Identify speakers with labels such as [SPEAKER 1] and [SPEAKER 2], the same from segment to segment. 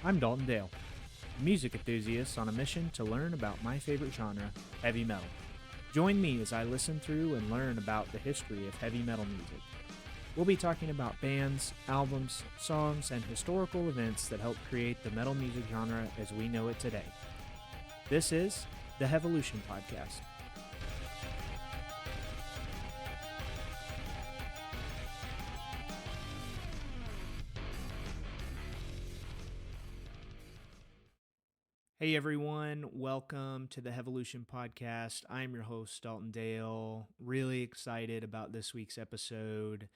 [SPEAKER 1] I'm Dalton Dale, a music enthusiast on a mission to learn about my favorite genre, heavy metal. Join me as I listen through and learn about the history of heavy metal music. We'll be talking about bands, albums, songs, and historical events that helped create the metal music genre as we know it today. This is the HellRazor Podcast. Hey everyone, welcome to the HellRazor Podcast. I'm your host, Dalton Dale. Really excited about this week's episode.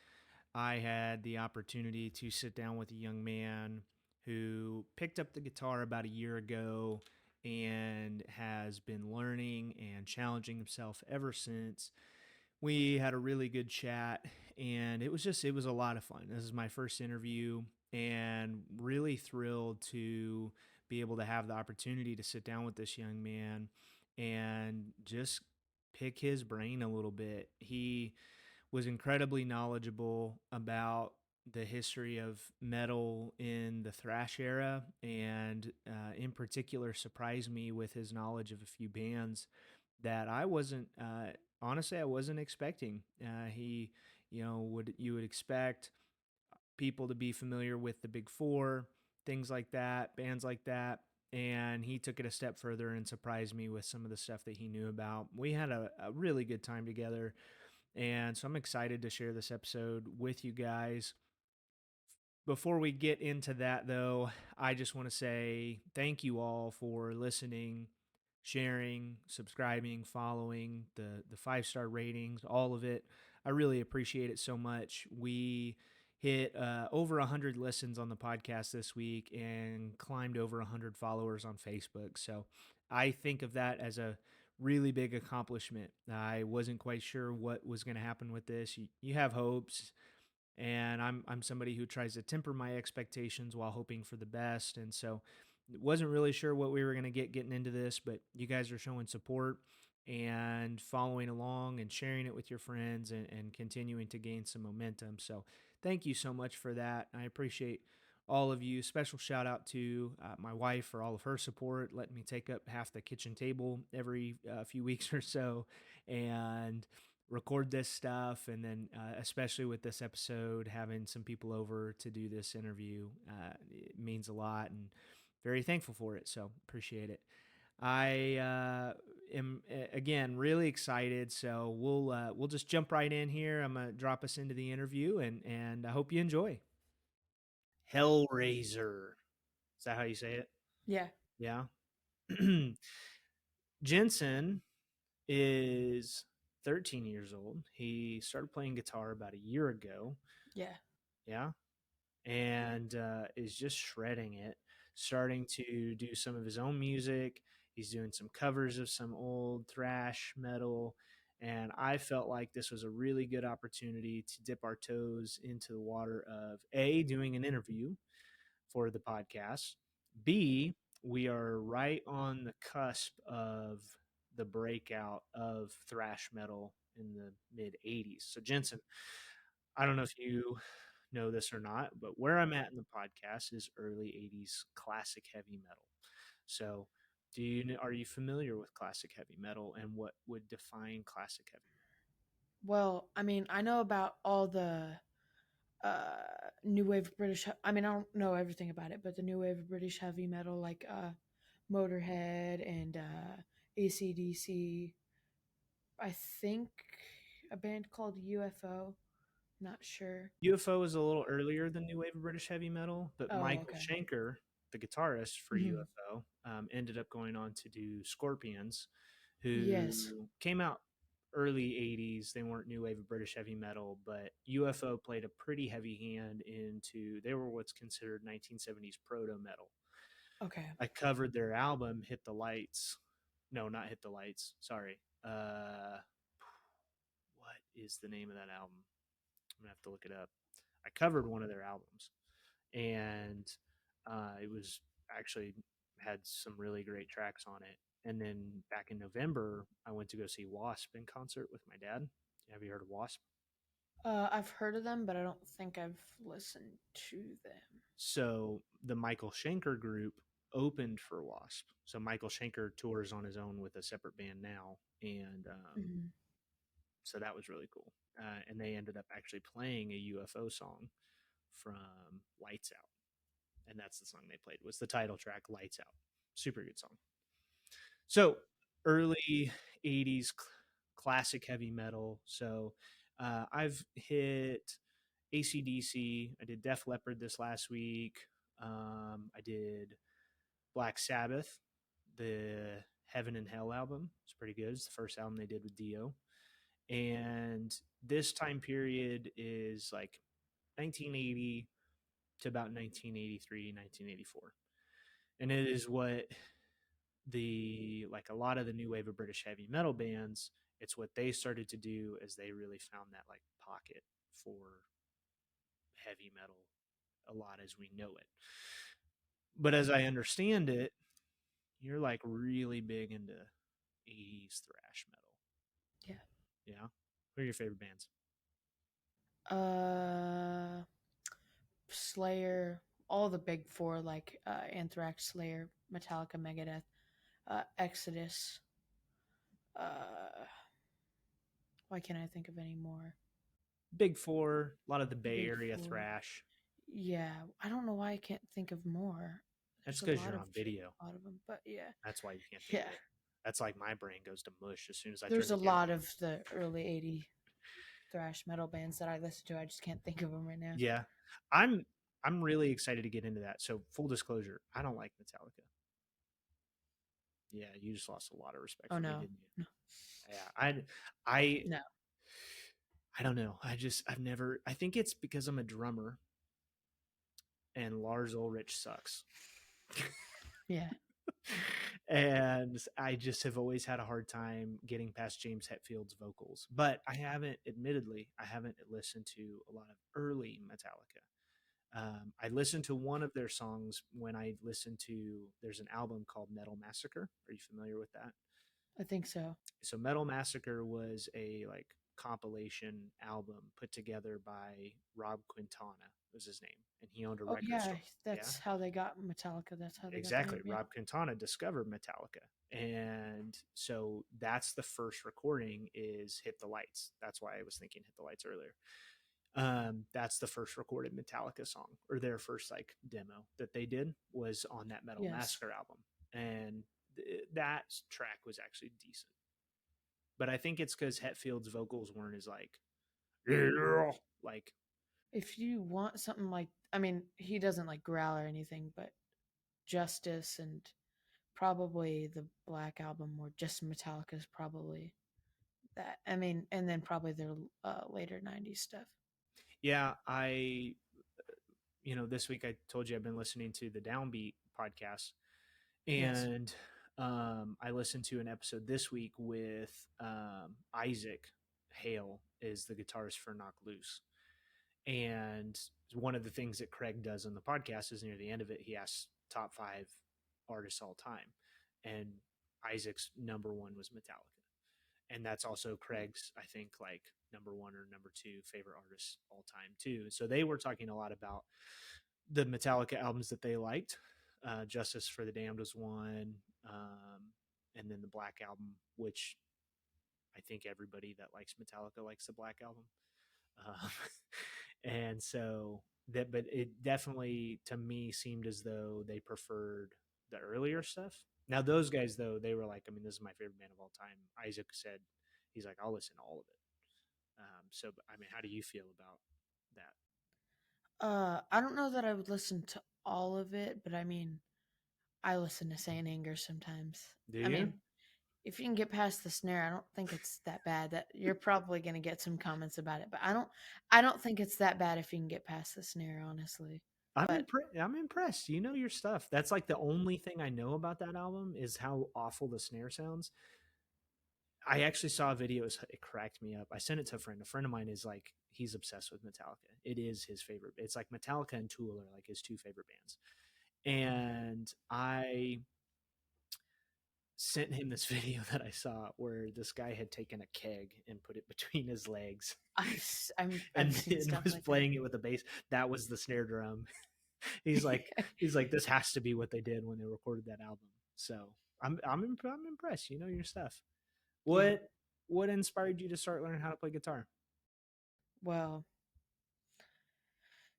[SPEAKER 1] I had the opportunity to sit down with a young man who picked up the guitar about a year ago and has been learning and challenging himself ever since. We had a really good chat, and it was a lot of fun. This is my first interview, and really thrilled to be able to have the opportunity to sit down with this young man and just pick his brain a little bit. He was incredibly knowledgeable about the history of metal in the thrash era, and in particular surprised me with his knowledge of a few bands that I wasn't honestly I wasn't expecting. He, you would expect people to be familiar with the big four, things like that, bands like that. And he took it a step further and surprised me with some of the stuff that he knew about. We had a really good time together. And so I'm excited to share this episode with you guys. Before we get into that, though, I just want to say thank you all for listening, sharing, subscribing, following, the 5-star ratings, all of it. I really appreciate it so much. We hit over 100 listens on the podcast this week and climbed over 100 followers on Facebook. So I think of that as a really big accomplishment. I wasn't quite sure what was going to happen with this. You have hopes, and I'm somebody who tries to temper my expectations while hoping for the best. And so wasn't really sure what we were going to getting into this, but you guys are showing support and following along and sharing it with your friends, and continuing to gain some momentum. So thank you so much for that. I appreciate all of you. Special shout out to my wife for all of her support, letting me take up half the kitchen table every few weeks or so and record this stuff. And then especially with this episode, having some people over to do this interview, it means a lot, and very thankful for it. So appreciate it. I am again really excited. So we'll just jump right in here. I'm gonna drop us into the interview, and I hope you enjoy. HellRazor. Is that how you say it?
[SPEAKER 2] Yeah.
[SPEAKER 1] Yeah. Jensen is 13 years old. He started playing guitar about a year ago.
[SPEAKER 2] Yeah.
[SPEAKER 1] Yeah. And is just shredding it, starting to do some of his own music. He's doing some covers of some old thrash metal. And I felt like this was a really good opportunity to dip our toes into the water of A, doing an interview for the podcast. B, we are right on the cusp of the breakout of thrash metal in the mid 80s. So, Jensen, I don't know if you know this or not, but where I'm at in the podcast is early 80s classic heavy metal. So, are you familiar with classic heavy metal and what would define classic heavy
[SPEAKER 2] Well, I mean, I know about all the new wave British. I mean, I don't know everything about it, but the new wave of British heavy metal, like Motorhead and AC/DC. I think a band called UFO. Not sure.
[SPEAKER 1] metal? UFO is a little earlier than new wave of British heavy metal, but
[SPEAKER 2] Oh,
[SPEAKER 1] Michael
[SPEAKER 2] okay.
[SPEAKER 1] Schenker, the guitarist for
[SPEAKER 2] Hmm.
[SPEAKER 1] UFO, ended up going on to do Scorpions, who
[SPEAKER 2] Yes.
[SPEAKER 1] came out early 80s. They weren't new wave of British heavy metal, but UFO played a pretty heavy hand into, they were what's considered 1970s proto metal.
[SPEAKER 2] Okay.
[SPEAKER 1] I covered their album Hit the Lights. No, not Hit the Lights. Sorry. What is the name of that album? I'm gonna have to look it up. I covered one of their albums, and it was actually had some really great tracks on it. And then back in November, I went to go see Wasp in concert with my dad. Have you heard of Wasp?
[SPEAKER 2] I've heard of them, but I don't think I've listened to them.
[SPEAKER 1] So the Michael Schenker group opened for Wasp. So Michael Schenker tours on his own with a separate band now, and
[SPEAKER 2] Hmm.
[SPEAKER 1] so that was really cool. And they ended up actually playing a UFO song from Lights Out, and that's the song they played. Was the title track Lights Out? Super good song. So early '80s classic heavy metal. So I've hit ACDC. I did Def Leppard this last week. I did Black Sabbath, the Heaven and Hell album. It's pretty good. It's the first album they did with Dio. And this time period is like 1980 to about 1983, 1984. And it is what the like a lot of the new wave of British heavy metal bands, it's what they started to do as they really found that like pocket for heavy metal a lot as we know it. But as I understand it, you're like really big into 80s thrash metal.
[SPEAKER 2] Yeah.
[SPEAKER 1] Yeah. Who are your favorite bands?
[SPEAKER 2] Uh, Slayer, all the big four like Anthrax, Slayer, Metallica, Megadeth, Exodus. Uh, why can't I think of any more?
[SPEAKER 1] Big Four, a lot of the Bay
[SPEAKER 2] Big
[SPEAKER 1] Area
[SPEAKER 2] four.
[SPEAKER 1] thrash.
[SPEAKER 2] Yeah, I don't know why I can't think of more.
[SPEAKER 1] That's
[SPEAKER 2] There's
[SPEAKER 1] because you're on video.
[SPEAKER 2] a lot of them, but yeah,
[SPEAKER 1] That's why you can't think
[SPEAKER 2] yeah.
[SPEAKER 1] of it. That's like my brain goes to mush as soon as I turn
[SPEAKER 2] There's
[SPEAKER 1] the
[SPEAKER 2] a
[SPEAKER 1] camera
[SPEAKER 2] lot
[SPEAKER 1] on.
[SPEAKER 2] of the early '80 thrash metal bands that I listen to. I just can't think of them right now.
[SPEAKER 1] Yeah. I'm I'm really excited to get into that. So full disclosure, I don't like Metallica. Yeah, you just lost a lot of respect
[SPEAKER 2] Oh
[SPEAKER 1] for me,
[SPEAKER 2] no,
[SPEAKER 1] didn't
[SPEAKER 2] no,
[SPEAKER 1] you? Yeah. I
[SPEAKER 2] no.
[SPEAKER 1] I don't know. I've never I think it's because I'm a drummer and Lars Ulrich sucks.
[SPEAKER 2] Yeah,
[SPEAKER 1] And I just have always had a hard time getting past James Hetfield's vocals. But admittedly, I haven't listened to a lot of early Metallica. I listened to one of their songs when I listened to, there's an album called Metal Massacre. Are you familiar with that?
[SPEAKER 2] I think so.
[SPEAKER 1] So Metal Massacre was a like compilation album put together by Rob Quintana was his name, and he owned a
[SPEAKER 2] Oh
[SPEAKER 1] record
[SPEAKER 2] yeah,
[SPEAKER 1] store. Yeah,
[SPEAKER 2] that's how they got Metallica. That's how they got the
[SPEAKER 1] exactly.
[SPEAKER 2] name. Yeah,
[SPEAKER 1] Rob Quintana discovered Metallica. And so that's the first recording is Hit the Lights. That's why I was thinking Hit the Lights earlier. That's the first recorded Metallica song, or their first like demo that they did was on that Metal
[SPEAKER 2] yes.
[SPEAKER 1] Massacre album. And that track was actually decent. But I think it's because Hetfield's vocals weren't as like, yeah, like,
[SPEAKER 2] If you want something like, I mean, he doesn't like growl or anything, but Justice and probably the Black Album or just Metallica's probably that. I mean, and then probably their later '90s stuff.
[SPEAKER 1] yeah, this week I told you I've been listening to the Downbeat podcast.
[SPEAKER 2] Yes.
[SPEAKER 1] And I listened to an episode this week with Isaac Hale is the guitarist for Knock Loose. And one of the things that Craig does on the podcast is near the end of it, he asks top 5 artists all time. And Isaac's number one was Metallica. And that's also Craig's, I think, like number one or number two favorite artists all time, too. So they were talking a lot about the Metallica albums that they liked. Justice for the Damned was one, and then the Black Album, which I think everybody that likes Metallica likes the Black Album. Um, and so that, but it definitely to me seemed as though they preferred the earlier stuff. Now those guys though, they were like, I mean, this is my favorite band of all time. Isaac said, he's like, I'll listen to all of it. So I mean, how do you feel about that?
[SPEAKER 2] I don't know that I would listen to all of it, but I mean, I listen to Saint Anger sometimes.
[SPEAKER 1] Do
[SPEAKER 2] I
[SPEAKER 1] you?
[SPEAKER 2] mean, if you can get past the snare, I don't think it's that bad. That you're probably going to get some comments about it, but I don't think it's that bad if you can get past the snare, honestly. But
[SPEAKER 1] I'm impressed. You know your stuff. That's like the only thing I know about that album is how awful the snare sounds. I actually saw a video. It cracked me up. I sent it to a friend. A friend of mine is like he's obsessed with Metallica. It is his favorite. It's like Metallica and Tool are like his two favorite bands. And I sent him this video that I saw where this guy had taken a keg and put it between his legs
[SPEAKER 2] I've
[SPEAKER 1] and
[SPEAKER 2] seen
[SPEAKER 1] then
[SPEAKER 2] stuff
[SPEAKER 1] was
[SPEAKER 2] like that.
[SPEAKER 1] playing it with a bass. That was the snare drum. he's like he's like this has to be what they did when they recorded that album. So I'm impressed. You know your stuff.
[SPEAKER 2] Yeah.
[SPEAKER 1] What inspired you to start learning how to play guitar?
[SPEAKER 2] Well,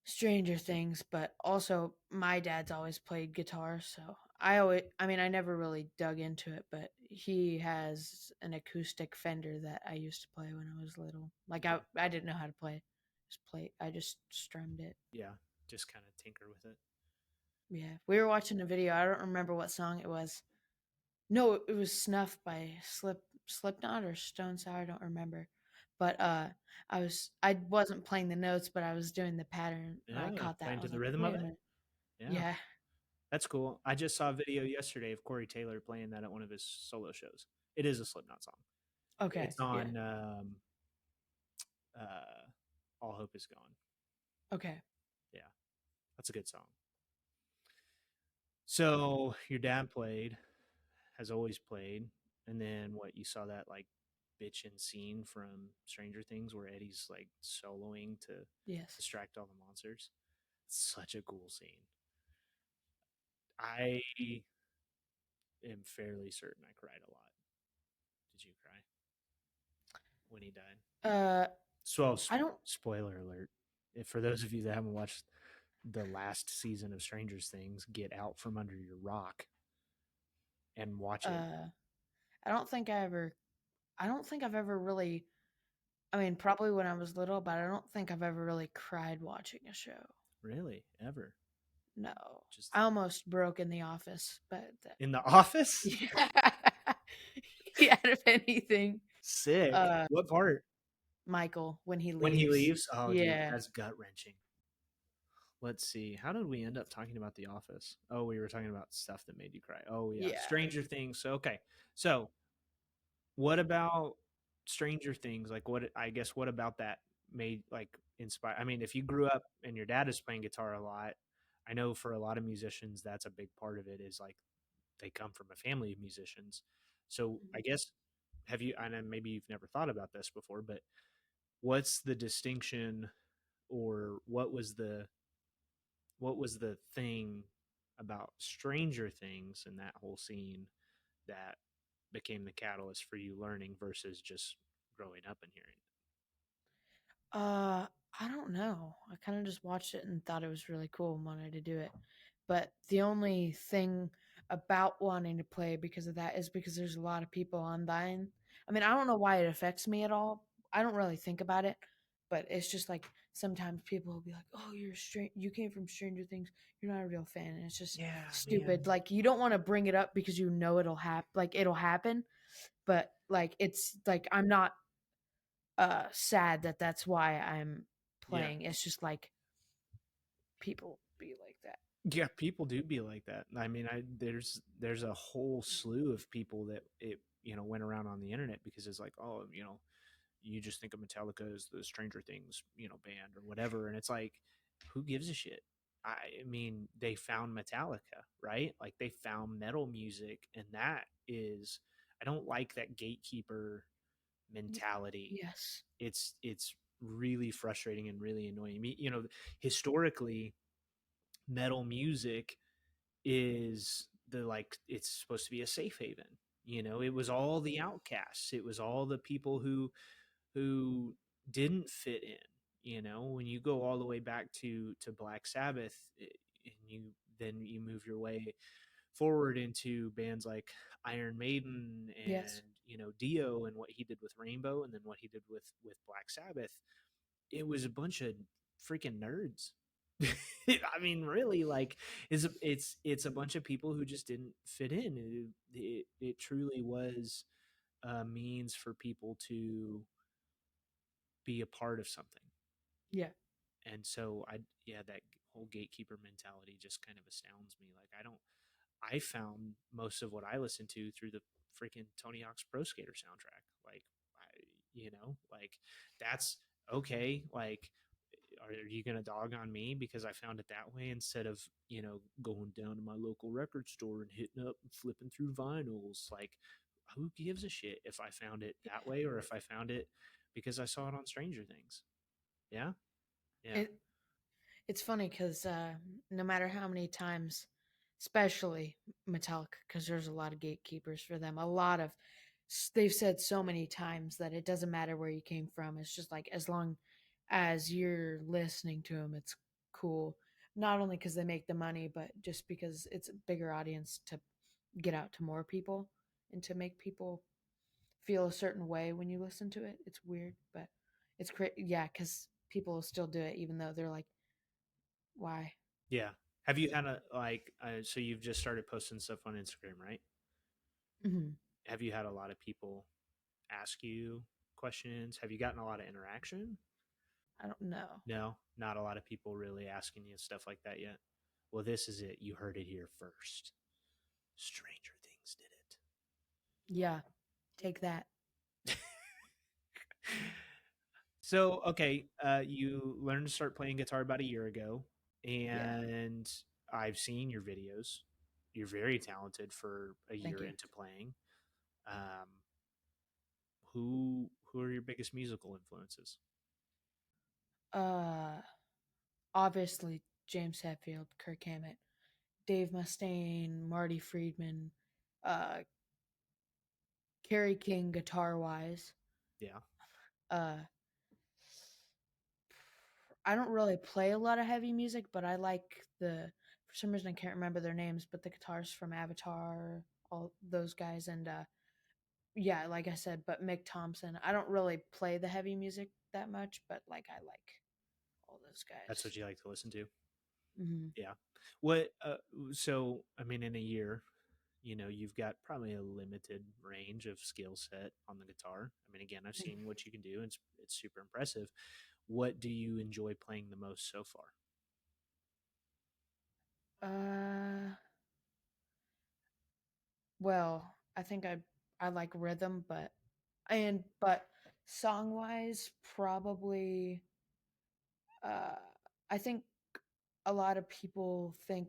[SPEAKER 2] Stranger Things, but also my dad's always played guitar, so I mean I never really dug into it, but he has an acoustic Fender that I used to play when I was little. Like
[SPEAKER 1] Okay.
[SPEAKER 2] I didn't know how to play. I just strummed it.
[SPEAKER 1] Yeah, just kind of tinker with it.
[SPEAKER 2] Yeah. We were watching a video. I don't remember what song it was. No, it was Snuff by Slipknot or Stone Sour, I don't remember. But I wasn't playing the notes, but I was doing the pattern and I
[SPEAKER 1] Yeah,
[SPEAKER 2] caught that.
[SPEAKER 1] playing
[SPEAKER 2] I
[SPEAKER 1] to
[SPEAKER 2] was
[SPEAKER 1] the
[SPEAKER 2] like,
[SPEAKER 1] rhythm
[SPEAKER 2] wait
[SPEAKER 1] of
[SPEAKER 2] a
[SPEAKER 1] it.
[SPEAKER 2] minute.
[SPEAKER 1] Yeah,
[SPEAKER 2] Yeah.
[SPEAKER 1] that's cool. I just saw a video yesterday of Corey Taylor playing that at one of his solo shows. It is a Slipknot song.
[SPEAKER 2] Okay.
[SPEAKER 1] It's
[SPEAKER 2] Yeah.
[SPEAKER 1] on uh, All Hope Is Gone.
[SPEAKER 2] Okay.
[SPEAKER 1] Yeah, that's a good song. So your dad played, has always played, and then what? You saw that like bitchin' scene from Stranger Things where Eddie's like soloing to
[SPEAKER 2] Yes.
[SPEAKER 1] distract all the monsters. Such a cool scene. I am fairly certain I cried a lot. Did you cry when he died?
[SPEAKER 2] Uh
[SPEAKER 1] So,
[SPEAKER 2] I don't
[SPEAKER 1] spoiler alert. If for those of you that haven't watched the last season of Stranger Things, get out from under your rock and watch it.
[SPEAKER 2] uh I don't think I don't think I've ever really I mean probably when I was little, but I don't think I've ever really cried watching a show.
[SPEAKER 1] Really, ever.
[SPEAKER 2] No.
[SPEAKER 1] Just
[SPEAKER 2] I almost broke in the office, but that,
[SPEAKER 1] in the office?
[SPEAKER 2] yeah. Yeah, out of anything.
[SPEAKER 1] Sick.
[SPEAKER 2] Uh
[SPEAKER 1] What part?
[SPEAKER 2] Michael when he
[SPEAKER 1] When he
[SPEAKER 2] leaves.
[SPEAKER 1] leaves? Oh, dude,
[SPEAKER 2] Yeah.
[SPEAKER 1] that's gut wrenching. Let's see. How did we end up talking about The Office? Oh, we were talking about stuff that made you cry. Oh, yeah.
[SPEAKER 2] Yeah.
[SPEAKER 1] Stranger Things. So, okay. So, what about Stranger Things? Like, I guess, what about that made, like, inspire? I mean, if you grew up and your dad is playing guitar a lot, I know for a lot of musicians, that's a big part of it is like they come from a family of musicians. So, I guess, have you, and then maybe you've never thought about this before, but what's the distinction or what was the thing about Stranger Things and that whole scene that became the catalyst for you learning versus just growing up and hearing
[SPEAKER 2] Uh, I don't know. I kind of just watched it and thought it was really cool and wanted to do it. But the only thing about wanting to play because of that is because there's a lot of people online. I mean, I don't know why it affects me at all. I don't really think about it, but it's just like sometimes people will be like, "Oh, you came from Stranger Things. You're not a real fan." And it's
[SPEAKER 1] it?
[SPEAKER 2] just
[SPEAKER 1] Yeah, man.
[SPEAKER 2] stupid. Like you don't want to bring it up because you know it'll happen, but like it's like I'm not sad that that's why I'm
[SPEAKER 1] Yeah.
[SPEAKER 2] playing. It's just like people be like that.
[SPEAKER 1] Yeah, people do be like that. I mean, there's a whole slew of people that it went around on the internet because it's like, oh, you just think of Metallica as the Stranger Things, band or whatever, and it's like, who gives a shit? I mean, they found Metallica, right? Like they found metal music, and that is, I don't like that gatekeeper
[SPEAKER 2] Y-
[SPEAKER 1] mentality.
[SPEAKER 2] yes.
[SPEAKER 1] It's really frustrating and really annoying. Me, historically, metal music is the like it's supposed to be a safe haven. It was all the outcasts. It was all the people who didn't fit in. When you go all the way back to Black Sabbath, and you move your way forward into bands like Iron Maiden
[SPEAKER 2] Yes.
[SPEAKER 1] and Dio and what he did with Rainbow and then what he did with Black Sabbath, it was a bunch of freaking nerds. I mean, really, like, it's a bunch of people who just didn't fit in. It truly was a means for people to be a part of something.
[SPEAKER 2] Yeah.
[SPEAKER 1] And so yeah, that whole gatekeeper mentality just kind of astounds me. Like, I found most of what I listen to through the freaking Tony Hawk's Pro Skater soundtrack. Like, like that's okay. Like, are you going to dog on me because I found it that way instead of, going down to my local record store and hitting up and flipping through vinyls? Like, who gives a shit if I found it that way or if I found it because I saw it on Stranger Things? Yeah. Yeah.
[SPEAKER 2] It it's funny because no matter how many times, especially Metallica, because there's a lot of gatekeepers for them. A lot of they've said so many times that it doesn't matter where you came from. It's just like as long as you're listening to them, it's cool. Not only because they make the money, but just because it's a bigger audience to get out to more people and to make people feel a certain way when you listen to it. It's weird, but it's great. Yeah, because people will still do it even though they're like, why?
[SPEAKER 1] Yeah. Have you had so you've just started posting stuff on Instagram, right?
[SPEAKER 2] Hmm.
[SPEAKER 1] Have you had a lot of people ask you questions? Have you gotten a lot of interaction?
[SPEAKER 2] I don't know.
[SPEAKER 1] No, not a lot of people really asking you stuff like that yet. Well, this is it. You heard it here first. Stranger Things did
[SPEAKER 2] Yeah, take that.
[SPEAKER 1] it. So, okay, you learned to start playing guitar about a year ago,
[SPEAKER 2] Yeah,
[SPEAKER 1] and I've seen your videos. You're very talented for a
[SPEAKER 2] thank
[SPEAKER 1] year
[SPEAKER 2] you.
[SPEAKER 1] into playing. Um, who are your biggest musical influences?
[SPEAKER 2] Uh, Obviously James Hetfield, Kirk Hammett, Dave Mustaine, Marty Friedman, uh, Kerry King, guitar wise.
[SPEAKER 1] Yeah,
[SPEAKER 2] Uh, I don't really play a lot of heavy music, but I like for some reason I can't remember their names, but the guitars from Avatar, all those guys, and yeah, like I said, but Mick Thompson. I don't really play the heavy music that much, but like I like all those
[SPEAKER 1] that's
[SPEAKER 2] guys.
[SPEAKER 1] what you like to listen to.
[SPEAKER 2] Hmm.
[SPEAKER 1] Yeah. What? So, I mean, in a year, you've got probably a limited range of skill set on the guitar. I mean, again, I've seen what you can do. It's super impressive. What do you enjoy playing the most so far?
[SPEAKER 2] Uh, well, I think I like rhythm, but song wise, probably uh, I think a lot of people think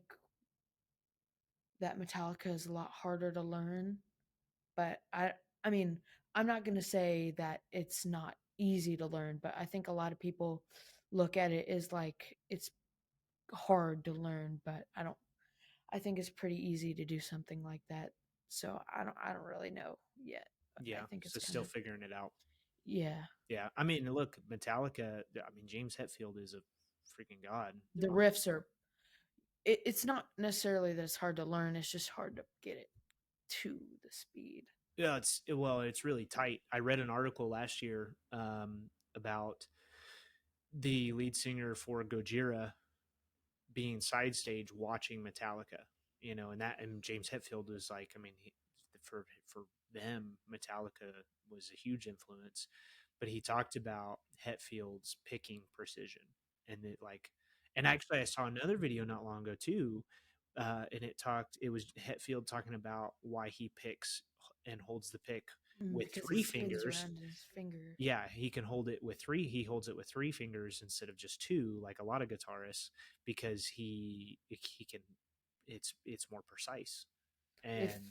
[SPEAKER 2] that Metallica is a lot harder to learn, but I mean, I'm not going to say that it's not easy to learn, but I think a lot of people look at it as like it's hard to learn, but I think it's pretty easy to do something like that. So I don't really know yet, but I
[SPEAKER 1] Yeah,
[SPEAKER 2] think it's
[SPEAKER 1] so
[SPEAKER 2] kind
[SPEAKER 1] still
[SPEAKER 2] of
[SPEAKER 1] figuring it out.
[SPEAKER 2] yeah.
[SPEAKER 1] Yeah, I mean, look, Metallica. I mean, James Hetfield is a freaking god.
[SPEAKER 2] The riffs are it's not necessarily that it's hard to learn, it's just hard to get it to the speed.
[SPEAKER 1] Yeah, it's really tight. I read an article last year about the lead singer for Gojira being side stage watching Metallica, and James Hetfield was like, I mean, for them, Metallica was a huge influence, but he talked about Hetfield's picking precision and and actually I saw another video not long ago too, and it was Hetfield talking about why he picks and holds the pick with
[SPEAKER 2] Because it
[SPEAKER 1] three
[SPEAKER 2] spins
[SPEAKER 1] fingers.
[SPEAKER 2] around his finger.
[SPEAKER 1] Yeah, he can hold it with three. He holds it with three fingers instead of just two, like a lot of guitarists, because he can. It's more precise,
[SPEAKER 2] If
[SPEAKER 1] and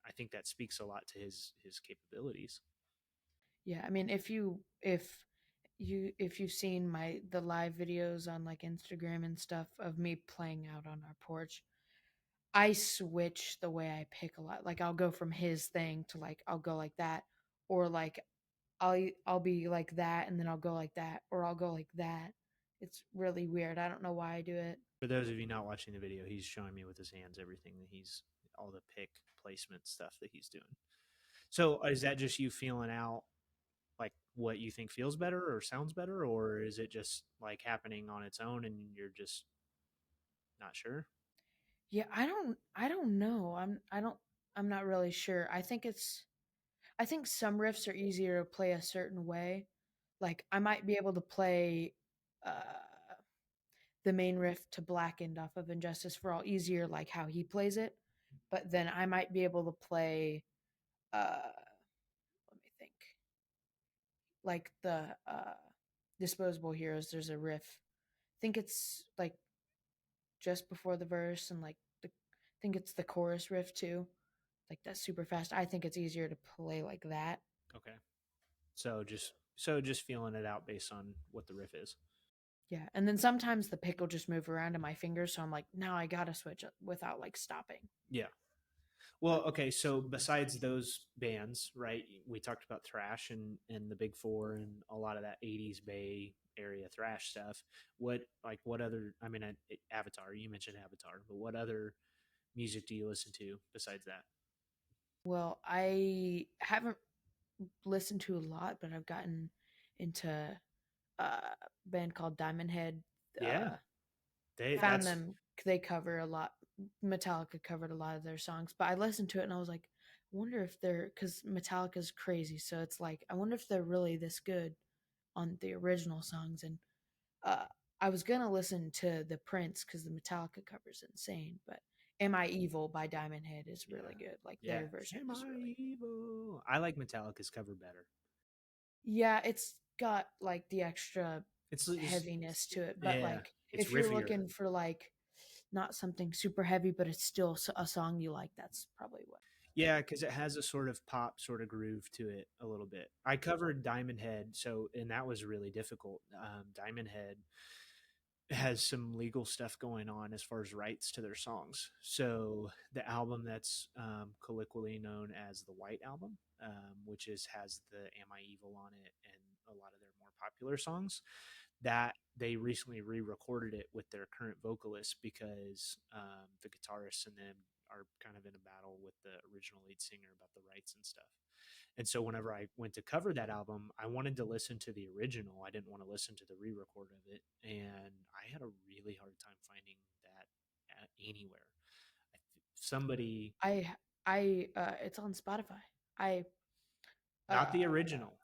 [SPEAKER 1] I think that speaks a lot to his capabilities.
[SPEAKER 2] yeah, I mean if you've seen the live videos on like Instagram and stuff of me playing out on our porch, I switch the way I pick a lot. Like I'll go from his thing to like I'll go like that, or like I'll be like that and then I'll go like that, or I'll go like that. It's really weird. I don't know why I do it.
[SPEAKER 1] For those of you not watching the video, he's showing me with his hands everything that he's all the pick placement stuff that he's doing. So is that just you feeling out like what you think feels better or sounds better, or is it just like happening on its own and you're just not sure?
[SPEAKER 2] Yeah, I don't know. I'm not really sure. I think some riffs are easier to play a certain way. Like I might be able to play uh the main riff to Blackened off of Injustice for All easier like how he plays it, but then I might be able to play let me think. Like the Disposable Heroes, there's a riff. think it's like just before the verse and like I think it's the chorus riff too. Like that's super fast. I think it's easier to play like that.
[SPEAKER 1] Okay. So just feeling it out based on what the riff is.
[SPEAKER 2] Yeah. And then sometimes the pick will just move around in my fingers. So I'm like, now I gotta switch it without like stopping.
[SPEAKER 1] Yeah. Well, okay, so besides those bands, right? We talked about thrash and the Big Four and a lot of that '80s Bay area thrash stuff. What other? I mean, Avatar. You mentioned Avatar, but what other music do you listen to besides that?
[SPEAKER 2] Well, I haven't listened to a lot, but I've gotten into a band called Diamond Head.
[SPEAKER 1] Yeah,
[SPEAKER 2] Uh,
[SPEAKER 1] they
[SPEAKER 2] found
[SPEAKER 1] that's
[SPEAKER 2] them. They cover a lot. Metallica covered a lot of their songs, but I listened to it and I was like, I wonder if they're because Metallica's crazy. So it's like, I wonder if they're really this good on the original songs. And uh, I was gonna listen to the Prince because the Metallica cover's insane, but "Am I Evil" by Diamond Head is
[SPEAKER 1] yeah
[SPEAKER 2] really good. Like
[SPEAKER 1] yeah.
[SPEAKER 2] their version
[SPEAKER 1] Am
[SPEAKER 2] is
[SPEAKER 1] I
[SPEAKER 2] really
[SPEAKER 1] evil? I like Metallica's cover better.
[SPEAKER 2] yeah. It's got like the extra
[SPEAKER 1] It's
[SPEAKER 2] heaviness to it, but
[SPEAKER 1] yeah,
[SPEAKER 2] like
[SPEAKER 1] it's
[SPEAKER 2] if you're
[SPEAKER 1] riffier.
[SPEAKER 2] looking for like not something super heavy, but it's still a song you like, that's probably what.
[SPEAKER 1] Yeah, because it has a sort of pop sort of groove to it a little bit. I covered Diamond Head, so and that was really difficult. Diamond Head has some legal stuff going on as far as rights to their songs. So the album that's colloquially known as the White Album, which has the "Am I Evil" on it and a lot of their more popular songs, that they recently re-recorded it with their current vocalist because the guitarist and them are kind of in a battle with the original lead singer about the rights and stuff. And so whenever I went to cover that album, I wanted to listen to the original. I didn't want to listen to the re-record of it, and I had a really hard time finding that anywhere. Somebody,
[SPEAKER 2] I it's on Spotify. I
[SPEAKER 1] not the
[SPEAKER 2] uh
[SPEAKER 1] original,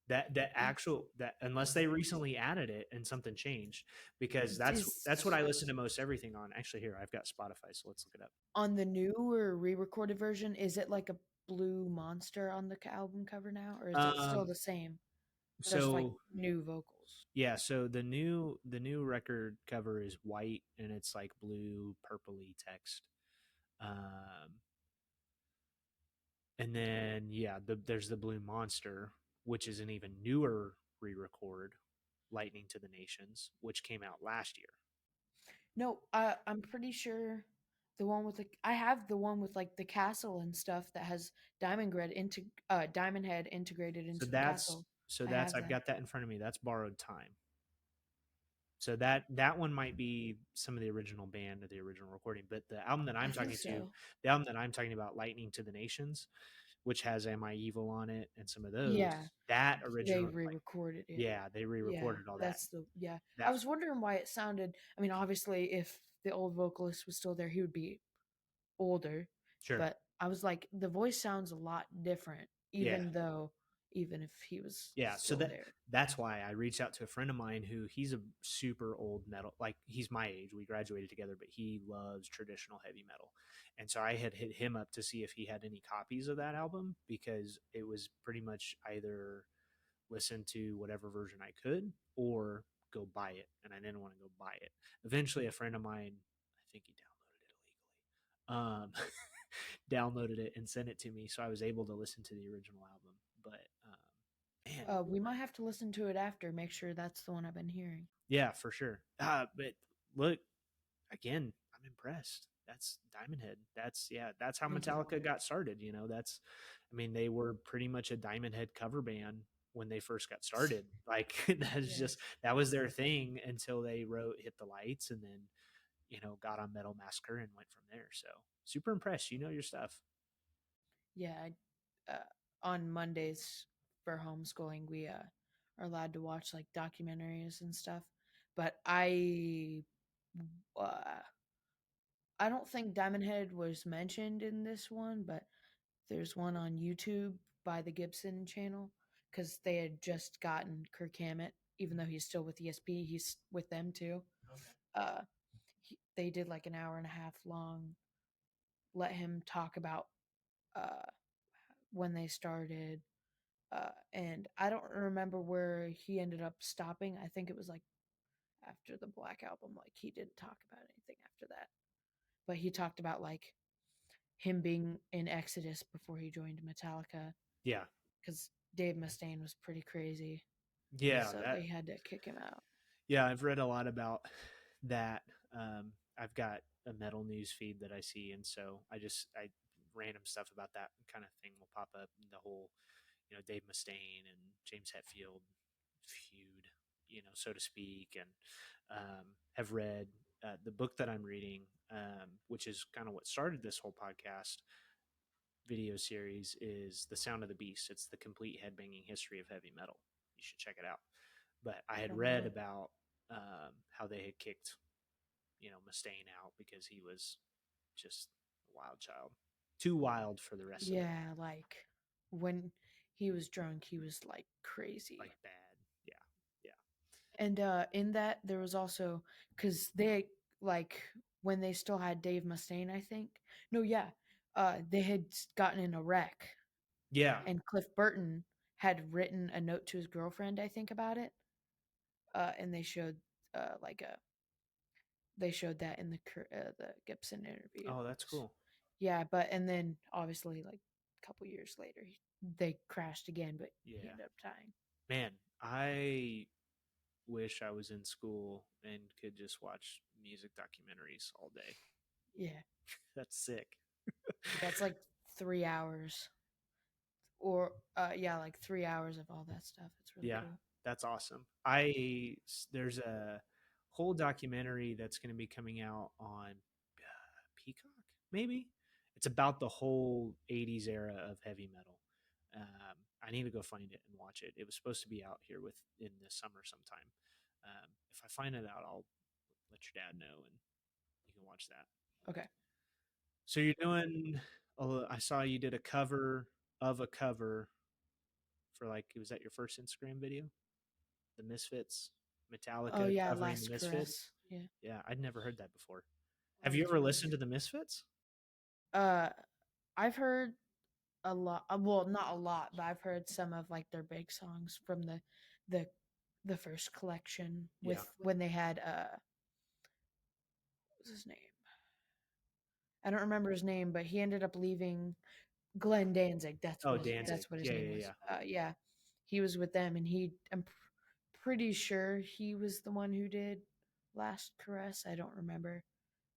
[SPEAKER 1] that
[SPEAKER 2] it's
[SPEAKER 1] actual that unless they recently added it and something changed, because that's what
[SPEAKER 2] is
[SPEAKER 1] I listen to most everything on. Actually, here I've got Spotify, so let's look it up.
[SPEAKER 2] on the new or re-recorded version, is it like a blue monster on the album cover now, or is it still
[SPEAKER 1] Um,
[SPEAKER 2] the same, just like
[SPEAKER 1] so
[SPEAKER 2] new vocals?
[SPEAKER 1] yeah, so the new record cover is white and it's like blue purpley text. Um, and then yeah, there's the Blue Monster, which is an even newer re-record, Lightning to the Nations, which came out last year.
[SPEAKER 2] No, I'm pretty sure the one with like I have the one with like the castle and stuff that has Diamond Head integrated
[SPEAKER 1] So
[SPEAKER 2] into the
[SPEAKER 1] that's
[SPEAKER 2] castle.
[SPEAKER 1] so
[SPEAKER 2] I
[SPEAKER 1] that's
[SPEAKER 2] have
[SPEAKER 1] I've
[SPEAKER 2] that.
[SPEAKER 1] got that in front of me. That's Borrowed Time. So that one might be some of the original band or the original recording, but
[SPEAKER 2] I think so.
[SPEAKER 1] the album that I'm talking about, Lightning to the Nations, which has "Am I Evil" on it and some of those,
[SPEAKER 2] Yeah,
[SPEAKER 1] that
[SPEAKER 2] they
[SPEAKER 1] original, like,
[SPEAKER 2] re-recorded it.
[SPEAKER 1] yeah, they
[SPEAKER 2] Yeah,
[SPEAKER 1] re-recorded all that.
[SPEAKER 2] that's the yeah. I
[SPEAKER 1] That
[SPEAKER 2] was wondering why it sounded. I mean, obviously, if the old vocalist was still there, he would be older.
[SPEAKER 1] sure,
[SPEAKER 2] But I was like, the voice sounds a lot different,
[SPEAKER 1] yeah,
[SPEAKER 2] even if he was
[SPEAKER 1] yeah. So
[SPEAKER 2] still there.
[SPEAKER 1] that's why I reached out to a friend of mine who he's a super old metal, like he's my age. We graduated together, but he loves traditional heavy metal, and so I had hit him up to see if he had any copies of that album because it was pretty much either listen to whatever version I could or go buy it. And I didn't want to go buy it. Eventually, a friend of mine, I think he downloaded it illegally, downloaded it and sent it to me. So I was able to listen to the original album. But man,
[SPEAKER 2] We might have to listen to it after. Make sure that's the one I've been hearing.
[SPEAKER 1] yeah, for sure. But look, again, I'm impressed. That's Diamond Head. That's how
[SPEAKER 2] Thank you.
[SPEAKER 1] Metallica got started. That's, I mean, they were pretty much a Diamond Head cover band when they first got started. Like
[SPEAKER 2] Yeah.
[SPEAKER 1] that was their thing until they wrote "Hit the Lights" and then got on Metal Massacre and went from there. So super impressed. You know your stuff.
[SPEAKER 2] Yeah. On Mondays for homeschooling, we are allowed to watch like documentaries and stuff. But uh, I don't think Diamond Head was mentioned in this one, but there's one on YouTube by the Gibson channel because they had just gotten Kirk Hammett, even though he's still with ESP, he's with them too.
[SPEAKER 1] Okay.
[SPEAKER 2] Uh, they did like an hour and a half long, let him talk about uh, when they started. And I don't remember where he ended up stopping. I think it was like after the Black Album. Like he didn't talk about anything after that, but he talked about like him being in Exodus before he joined Metallica
[SPEAKER 1] Yeah.
[SPEAKER 2] because Dave Mustaine was pretty crazy,
[SPEAKER 1] Yeah,
[SPEAKER 2] so
[SPEAKER 1] that
[SPEAKER 2] they had to kick him out.
[SPEAKER 1] yeah, I've read a lot about that. I've got a metal news feed that I see, and so I random stuff about that kind of thing will pop up. The whole, Dave Mustaine and James Hetfield feud, so to speak, and have read the book that I'm reading, which is kind of what started this whole podcast video series, is The Sound of the Beast. It's the complete headbanging history of heavy metal. You should check it out. But I
[SPEAKER 2] I
[SPEAKER 1] had
[SPEAKER 2] don't know
[SPEAKER 1] read
[SPEAKER 2] it.
[SPEAKER 1] about how they had kicked, Mustaine out because he was just a wild child, too wild for the rest of them,
[SPEAKER 2] Yeah, like when he was drunk, he was like crazy.
[SPEAKER 1] like bad. Yeah, yeah,
[SPEAKER 2] And in that there was also because they like when they still had Dave Mustaine, I think. No, yeah, they had gotten in a wreck,
[SPEAKER 1] yeah.
[SPEAKER 2] and Cliff Burton had written a note to his girlfriend, I think, about it. And they showed like a they showed that in the Gibson interview.
[SPEAKER 1] Oh,
[SPEAKER 2] It
[SPEAKER 1] that's
[SPEAKER 2] was,
[SPEAKER 1] cool.
[SPEAKER 2] yeah, but and then obviously like a couple years later they crashed again, but he
[SPEAKER 1] Yeah,
[SPEAKER 2] ended up dying.
[SPEAKER 1] man. I wish I was in school and could just watch music documentaries all day.
[SPEAKER 2] Yeah,
[SPEAKER 1] That's sick.
[SPEAKER 2] yeah, it's like 3 hours, or yeah, like 3 hours of all that stuff. It's really
[SPEAKER 1] Yeah,
[SPEAKER 2] cool.
[SPEAKER 1] that's awesome. There's a whole documentary that's going to be coming out on Peacock, maybe. It's about the whole '80s era of heavy metal. I need to go find it and watch it. It was supposed to be out here with in the summer sometime. If I find it out, I'll let your dad know, and you can watch that.
[SPEAKER 2] Okay.
[SPEAKER 1] So you're doing. I saw you did a cover of a cover for, like, was that your first Instagram video? The Misfits,
[SPEAKER 2] Oh
[SPEAKER 1] Metallica
[SPEAKER 2] yeah,
[SPEAKER 1] covering the
[SPEAKER 2] Last
[SPEAKER 1] Misfits.
[SPEAKER 2] Caress. Yeah.
[SPEAKER 1] Yeah, I'd never heard that before.
[SPEAKER 2] Oh,
[SPEAKER 1] Have you
[SPEAKER 2] it's
[SPEAKER 1] ever
[SPEAKER 2] really
[SPEAKER 1] listened
[SPEAKER 2] good.
[SPEAKER 1] to the Misfits?
[SPEAKER 2] Uh, I've heard a lot. Well, not a lot, but I've heard some of like their big songs from the the first collection
[SPEAKER 1] Yeah.
[SPEAKER 2] with when they had what was his name? I don't remember his name, but he ended up leaving Glenn Danzig.
[SPEAKER 1] Oh, Danzig.
[SPEAKER 2] That's what his
[SPEAKER 1] Yeah,
[SPEAKER 2] name
[SPEAKER 1] yeah,
[SPEAKER 2] was.
[SPEAKER 1] yeah.
[SPEAKER 2] Yeah, he was with them, and pretty sure he was the one who did Last Caress. I don't remember,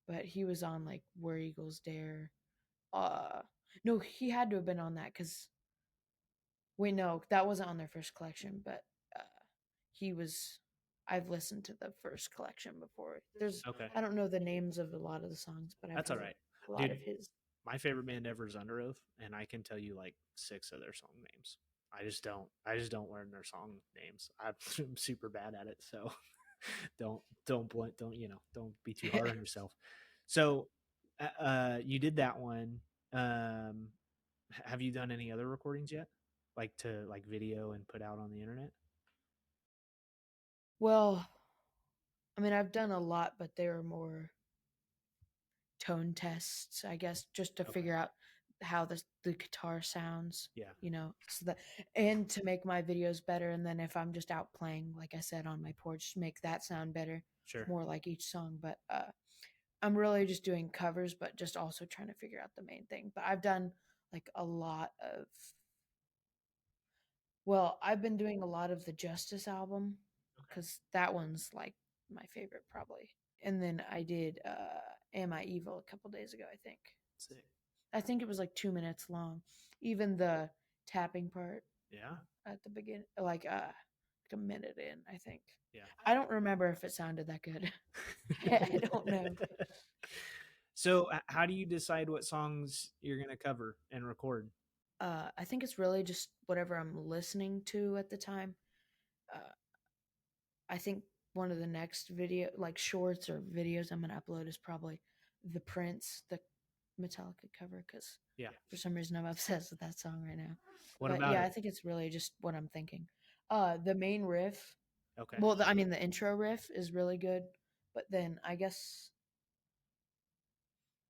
[SPEAKER 2] but he was on like Where Eagles Dare. Uh, no, he had to have been on that because wait, no, that wasn't on their first collection, but uh, he was. I've listened to the first collection before.
[SPEAKER 1] Okay.
[SPEAKER 2] I don't know the names of a lot of the songs, but I've
[SPEAKER 1] That's all
[SPEAKER 2] heard
[SPEAKER 1] right.
[SPEAKER 2] a lot
[SPEAKER 1] Dude,
[SPEAKER 2] of his.
[SPEAKER 1] my favorite band ever is Under Oath, and I can tell you like six of their song names. I just don't learn their song names. I'm super bad at it, so don't be too hard on yourself. So, you did that one. Um, have you done any other recordings yet? Like to like video and put out on the internet?
[SPEAKER 2] Well, I mean, I've done a lot, but they were more tone tests, I guess, just to
[SPEAKER 1] Okay.
[SPEAKER 2] figure out how the guitar sounds,
[SPEAKER 1] Yeah.
[SPEAKER 2] so that and to make my videos better. And then if I'm just out playing, like I said, on my porch, make that sound better,
[SPEAKER 1] Sure.
[SPEAKER 2] more like each song. But I'm really just doing covers, but just also trying to figure out the main thing. But I've done like a lot of well, I've been doing a lot of the Justice album
[SPEAKER 1] Okay.
[SPEAKER 2] because that one's like my favorite probably. And then I did Am I Evil a couple days ago, I think.
[SPEAKER 1] Sick.
[SPEAKER 2] I think it was like 2 minutes long. Even the tapping part
[SPEAKER 1] Yeah.
[SPEAKER 2] at the beginning, like a minute in, I think.
[SPEAKER 1] Yeah.
[SPEAKER 2] I don't remember if it sounded that good. I don't know.
[SPEAKER 1] So, how do you decide what songs you're going to cover and record?
[SPEAKER 2] I think it's really just whatever I'm listening to at the time. Uh, I think one of the next video, like shorts or videos I'm gonna upload is probably the Prince, the Metallica cover, because
[SPEAKER 1] Yeah.
[SPEAKER 2] for some reason I'm obsessed with that song right now.
[SPEAKER 1] What
[SPEAKER 2] But
[SPEAKER 1] about
[SPEAKER 2] yeah,
[SPEAKER 1] it?
[SPEAKER 2] I think it's really just what I'm thinking. The main riff,
[SPEAKER 1] Okay.
[SPEAKER 2] well, I mean the intro riff is really good, but then I guess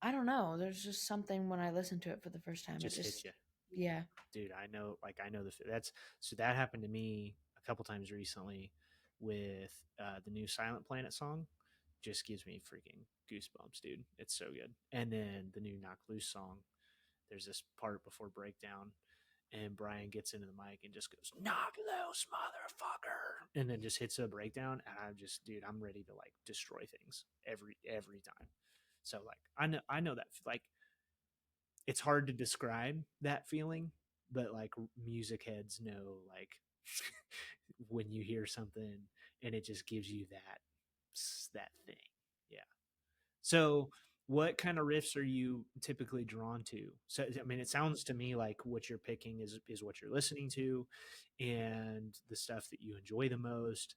[SPEAKER 2] I don't know. There's just something when I listen to it for the first time. It
[SPEAKER 1] Just
[SPEAKER 2] just
[SPEAKER 1] hit you.
[SPEAKER 2] yeah.
[SPEAKER 1] Dude, I know, like, I know that's so that happened to me a couple times recently. with the new Silent Planet song. Just gives me freaking goosebumps, dude. It's so good. And then the new Knock Loose song. There's this part before breakdown, and Brian gets into the mic and just goes, "Knock loose, motherfucker," and then just hits a breakdown. And I'm just, dude, I'm ready to like destroy things every time. So like, I know that like it's hard to describe that feeling, but like music heads know like when you hear something and it just gives you that thing. Yeah. So, what kind of riffs are you typically drawn to? So, I mean, it sounds to me like what you're picking is what you're listening to, and the stuff that you enjoy the most.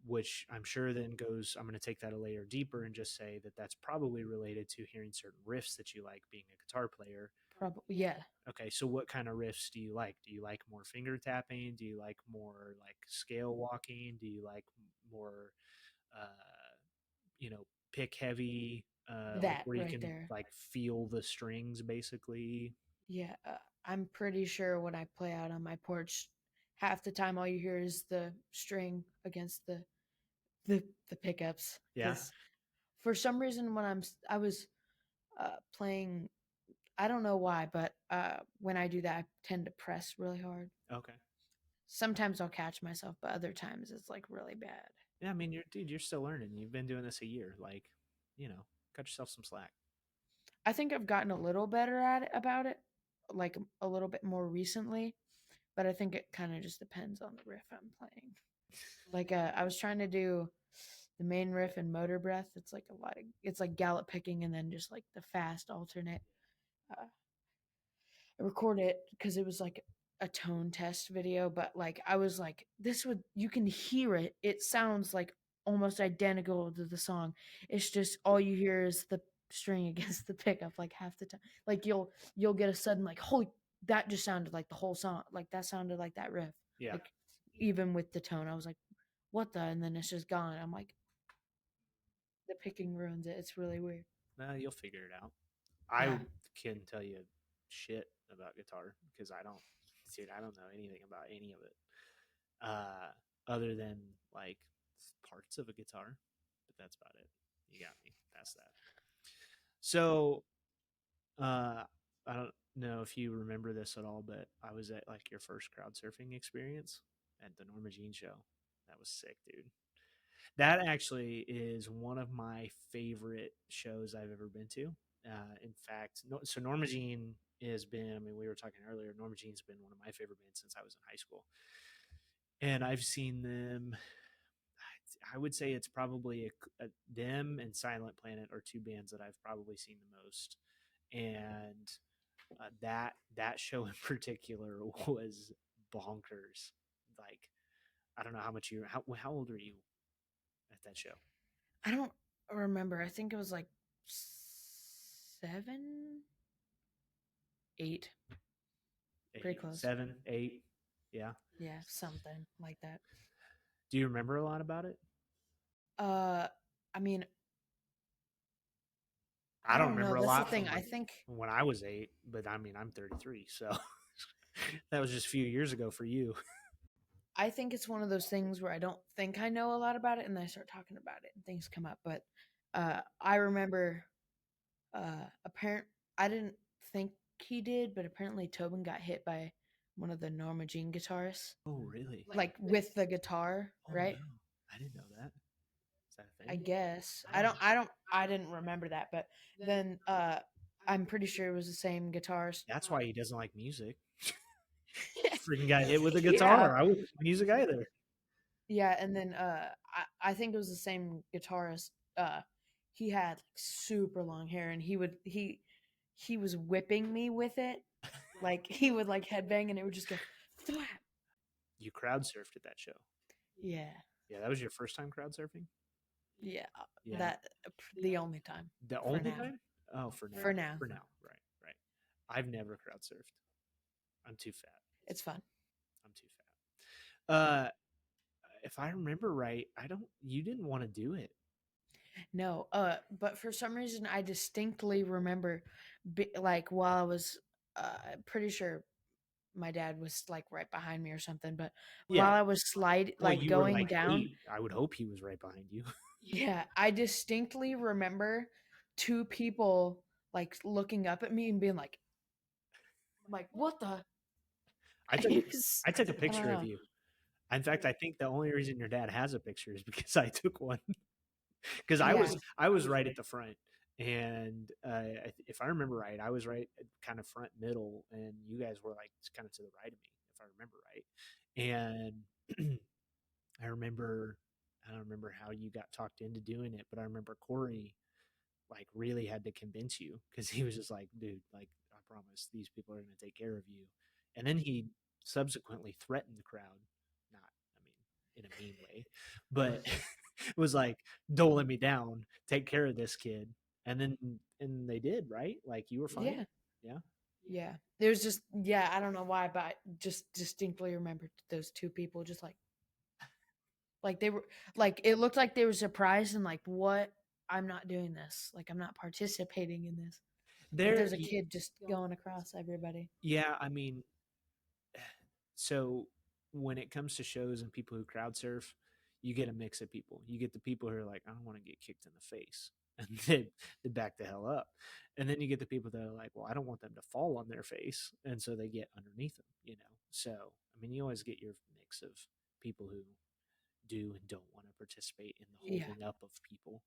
[SPEAKER 1] Which I'm sure then goes. I'm going to take that a layer deeper and just say that that's probably related to hearing certain riffs that you like being a guitar player.
[SPEAKER 2] Probably, yeah.
[SPEAKER 1] Okay, so what kind of riffs do you like? Do you like more finger tapping? Do you like more like scale walking? Do you like more uh, pick heavy, like
[SPEAKER 2] That
[SPEAKER 1] where you
[SPEAKER 2] right
[SPEAKER 1] can
[SPEAKER 2] there.
[SPEAKER 1] like feel the strings basically?
[SPEAKER 2] Yeah, I'm pretty sure when I play out on my porch, half the time all you hear is the string against the pickups.
[SPEAKER 1] Yeah.
[SPEAKER 2] Because for some reason, when I was playing, I don't know why, but when I do that, I tend to press really hard.
[SPEAKER 1] Okay.
[SPEAKER 2] Sometimes I'll catch myself, but other times it's like really bad.
[SPEAKER 1] Yeah, I mean, you're still learning. You've been doing this a year. Like, cut yourself some slack.
[SPEAKER 2] I think I've gotten a little better at it about it, like a little bit more recently. But I think it kind of just depends on the riff I'm playing. Like I was trying to do the main riff in Motor Breath. It's like a lot of it's like gallop picking and then just like the fast alternate. I recorded it because it was like a tone test video, but like I was like, this would you can hear it. It sounds like almost identical to the song. It's just all you hear is the string against the pickup like half the time. Like you'll get a sudden like, holy, that just sounded like the whole song. Like that sounded like that riff.
[SPEAKER 1] Yeah.
[SPEAKER 2] Like even with the tone, I was like, what the? And then it's just gone. I'm like, the picking ruins it. It's really weird.
[SPEAKER 1] You'll figure it out. I
[SPEAKER 2] Yeah.
[SPEAKER 1] can tell you shit about guitar because dude, I don't know anything about any of it. Other than like parts of a guitar, but that's about it. You got me past that. So, I don't know if you remember this at all, but I was at like your first crowd surfing experience at the Norma Jean show. That was sick, dude. That actually is one of my favorite shows I've ever been to. In fact, so Norma Jean has been, I mean, we were talking earlier, Norma Jean's been one of my favorite bands since I was in high school. And I've seen them, I would say it's probably them and Silent Planet are two bands that I've probably seen the most. And that show in particular was bonkers. Like, I don't know how old are you at that show?
[SPEAKER 2] I don't remember. I think it was like 7, 8. Pretty
[SPEAKER 1] Eight,
[SPEAKER 2] close.
[SPEAKER 1] 7, 8. Yeah.
[SPEAKER 2] Yeah, something like that.
[SPEAKER 1] Do you remember a lot about it?
[SPEAKER 2] Uh, I mean,
[SPEAKER 1] I
[SPEAKER 2] I
[SPEAKER 1] don't
[SPEAKER 2] don't know.
[SPEAKER 1] remember a
[SPEAKER 2] That's the
[SPEAKER 1] lot from
[SPEAKER 2] thing. I
[SPEAKER 1] like
[SPEAKER 2] think
[SPEAKER 1] when I was 8, but I mean, I'm 33, so that was just a few years ago for you.
[SPEAKER 2] I think it's one of those things where I don't think I know a lot about it, and then I start talking about it, and things come up. But I remember, apparent. I didn't think he did, but apparently Tobin got hit by one of the Norma Jean guitarists,
[SPEAKER 1] Oh, really?
[SPEAKER 2] like with the guitar,
[SPEAKER 1] Oh
[SPEAKER 2] right?
[SPEAKER 1] no, I didn't know that. Is that a
[SPEAKER 2] I
[SPEAKER 1] thing?
[SPEAKER 2] guess.
[SPEAKER 1] I don't.
[SPEAKER 2] I didn't remember that, but then I'm pretty sure it was the same guitarist.
[SPEAKER 1] That's why he doesn't like music. Freaking got hit with a
[SPEAKER 2] Yeah.
[SPEAKER 1] guitar. I wouldn't like music either.
[SPEAKER 2] Yeah, and then I think it was the same guitarist. He had like super long hair and he was whipping me with it. Like he would like headbang and it would just go thwap.
[SPEAKER 1] You crowd surfed at that show.
[SPEAKER 2] Yeah.
[SPEAKER 1] Yeah, that was your first time crowd surfing.
[SPEAKER 2] Yeah.
[SPEAKER 1] Yeah,
[SPEAKER 2] That the only time
[SPEAKER 1] the
[SPEAKER 2] for
[SPEAKER 1] only
[SPEAKER 2] now.
[SPEAKER 1] time. Oh, for now.
[SPEAKER 2] For now.
[SPEAKER 1] For now. Right. Right. I've never crowd surfed. I'm too fat.
[SPEAKER 2] It's fun.
[SPEAKER 1] I'm too fat. If I remember right, I don't. You didn't want to do it.
[SPEAKER 2] No, but for some reason I distinctly remember like while I was pretty sure my dad was like right behind me or something. But while
[SPEAKER 1] Yeah.
[SPEAKER 2] I was
[SPEAKER 1] Well,
[SPEAKER 2] like
[SPEAKER 1] you were
[SPEAKER 2] going
[SPEAKER 1] like
[SPEAKER 2] down,
[SPEAKER 1] 8. I would hope he was right behind you.
[SPEAKER 2] yeah, I distinctly remember two people like looking up at me and being like what the?
[SPEAKER 1] I took
[SPEAKER 2] It was,
[SPEAKER 1] I took a
[SPEAKER 2] I don't
[SPEAKER 1] picture of
[SPEAKER 2] know.
[SPEAKER 1] you. In fact, I think the only reason your dad has a picture is because I took one. Because
[SPEAKER 2] Yeah,
[SPEAKER 1] I was right at the front, and if I remember right, I was right at kind of front middle, and you guys were like kind of to the right of me, if I remember right. And I remember I don't remember how you got talked into doing it, but I remember Corey like really had to convince you because he was just like, dude, like I promise these people are going to take care of you. And then he subsequently threatened the crowd, not, I mean, in a mean way, but was like, don't let me down, take care of this kid. And they did, right? Like you were fine.
[SPEAKER 2] yeah,
[SPEAKER 1] Yeah.
[SPEAKER 2] yeah. There's just, yeah, I don't know why, but I just distinctly remembered those two people just like they were like it looked like they were surprised and like what, I'm not doing this, like I'm not participating in this, but
[SPEAKER 1] There,
[SPEAKER 2] there's a kid just going across everybody.
[SPEAKER 1] yeah, I mean, so when it comes to shows and people who crowd surf, you get a mix of people. You get the people who are like, I don't want to get kicked in the face. And they back the hell up. And then you get the people that are like, well, I don't want them to fall on their face. And so they get underneath them, you know? So, I mean, you always get your mix of people who do and don't want to participate in the
[SPEAKER 2] Yeah.
[SPEAKER 1] holding up of people.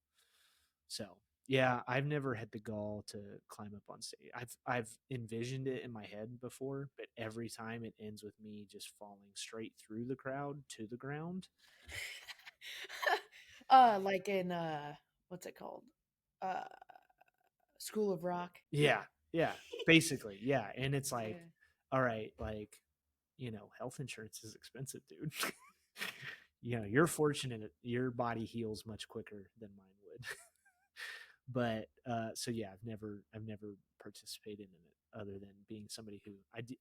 [SPEAKER 1] So yeah, I've never had the gall to climb up on stage. I've envisioned it in my head before, but every time it ends with me just falling straight through the crowd to the ground.
[SPEAKER 2] Like in what's it called? Uh School of Rock.
[SPEAKER 1] Yeah, yeah, basically, yeah. And it's like,
[SPEAKER 2] Yeah.
[SPEAKER 1] all right, like, health insurance is expensive, dude. You're fortunate your body heals much quicker than mine would. But so yeah, I've never participated in it other than being somebody who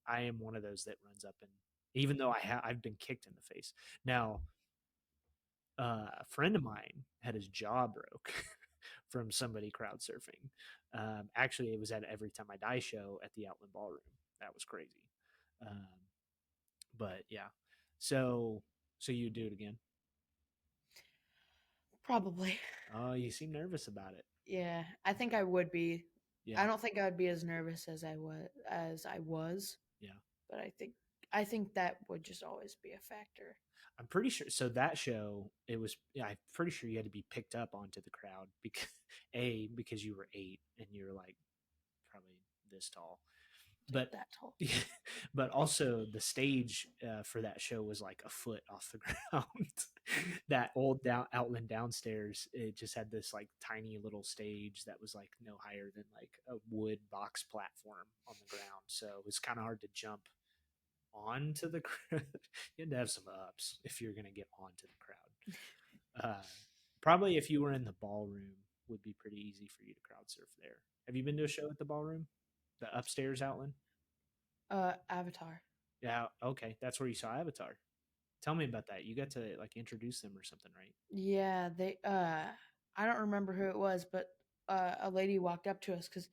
[SPEAKER 1] I am one of those that runs up, and even though I've been kicked in the face. Now a friend of mine had his jaw broke from somebody crowd surfing. Actually, it was at Every Time I Die show at the Outland Ballroom. That was crazy. um, but yeah, so you do it again.
[SPEAKER 2] Probably.
[SPEAKER 1] Oh, you seem nervous about it.
[SPEAKER 2] Yeah, I think I would be.
[SPEAKER 1] Yeah,
[SPEAKER 2] I don't think I would be as nervous as I was,
[SPEAKER 1] yeah.
[SPEAKER 2] but I think that would just always be a factor.
[SPEAKER 1] I'm pretty sure. So that show, it was. Yeah, I'm pretty sure you had to be picked up onto the crowd because because you were 8 and you're like probably this tall, but
[SPEAKER 2] That tall.
[SPEAKER 1] but also the stage for that show was like a foot off the ground. That old Outland downstairs, it just had this like tiny little stage that was like no higher than like a wood box platform on the ground. So it was kind of hard to jump onto the crowd. You had to have some ups if you're going to get onto the crowd. Probably if you were in the ballroom, would be pretty easy for you to crowd surf there. Have you been to a show at the ballroom, the upstairs Outland?
[SPEAKER 2] Avatar.
[SPEAKER 1] Yeah, okay, that's where you saw Avatar. Tell me about that. You got to like introduce them or something, right?
[SPEAKER 2] Yeah, they I don't remember who it was, but a lady walked up to us cuz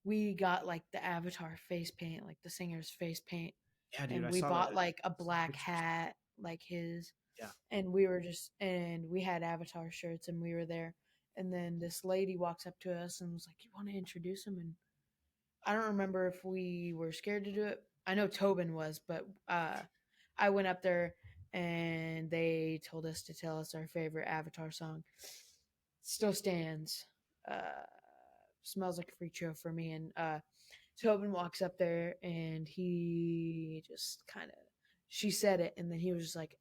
[SPEAKER 2] we got like the Avatar face paint, like the singer's face paint,
[SPEAKER 1] Yeah, dude,
[SPEAKER 2] and
[SPEAKER 1] I
[SPEAKER 2] we
[SPEAKER 1] saw the
[SPEAKER 2] bought like a black
[SPEAKER 1] pictures.
[SPEAKER 2] hat like his,
[SPEAKER 1] Yeah.
[SPEAKER 2] and we were just, and we had Avatar shirts and we were there, and then this lady walks up to us and was like, "You want to introduce him?" And I don't remember if we were scared to do it. I know Tobin was, but I went up there and they told us to tell us our favorite Avatar song. Still stands. Uh, Smells like a freak show for me. And Tobin walks up there and he just kind of, she said it, and then he was just like,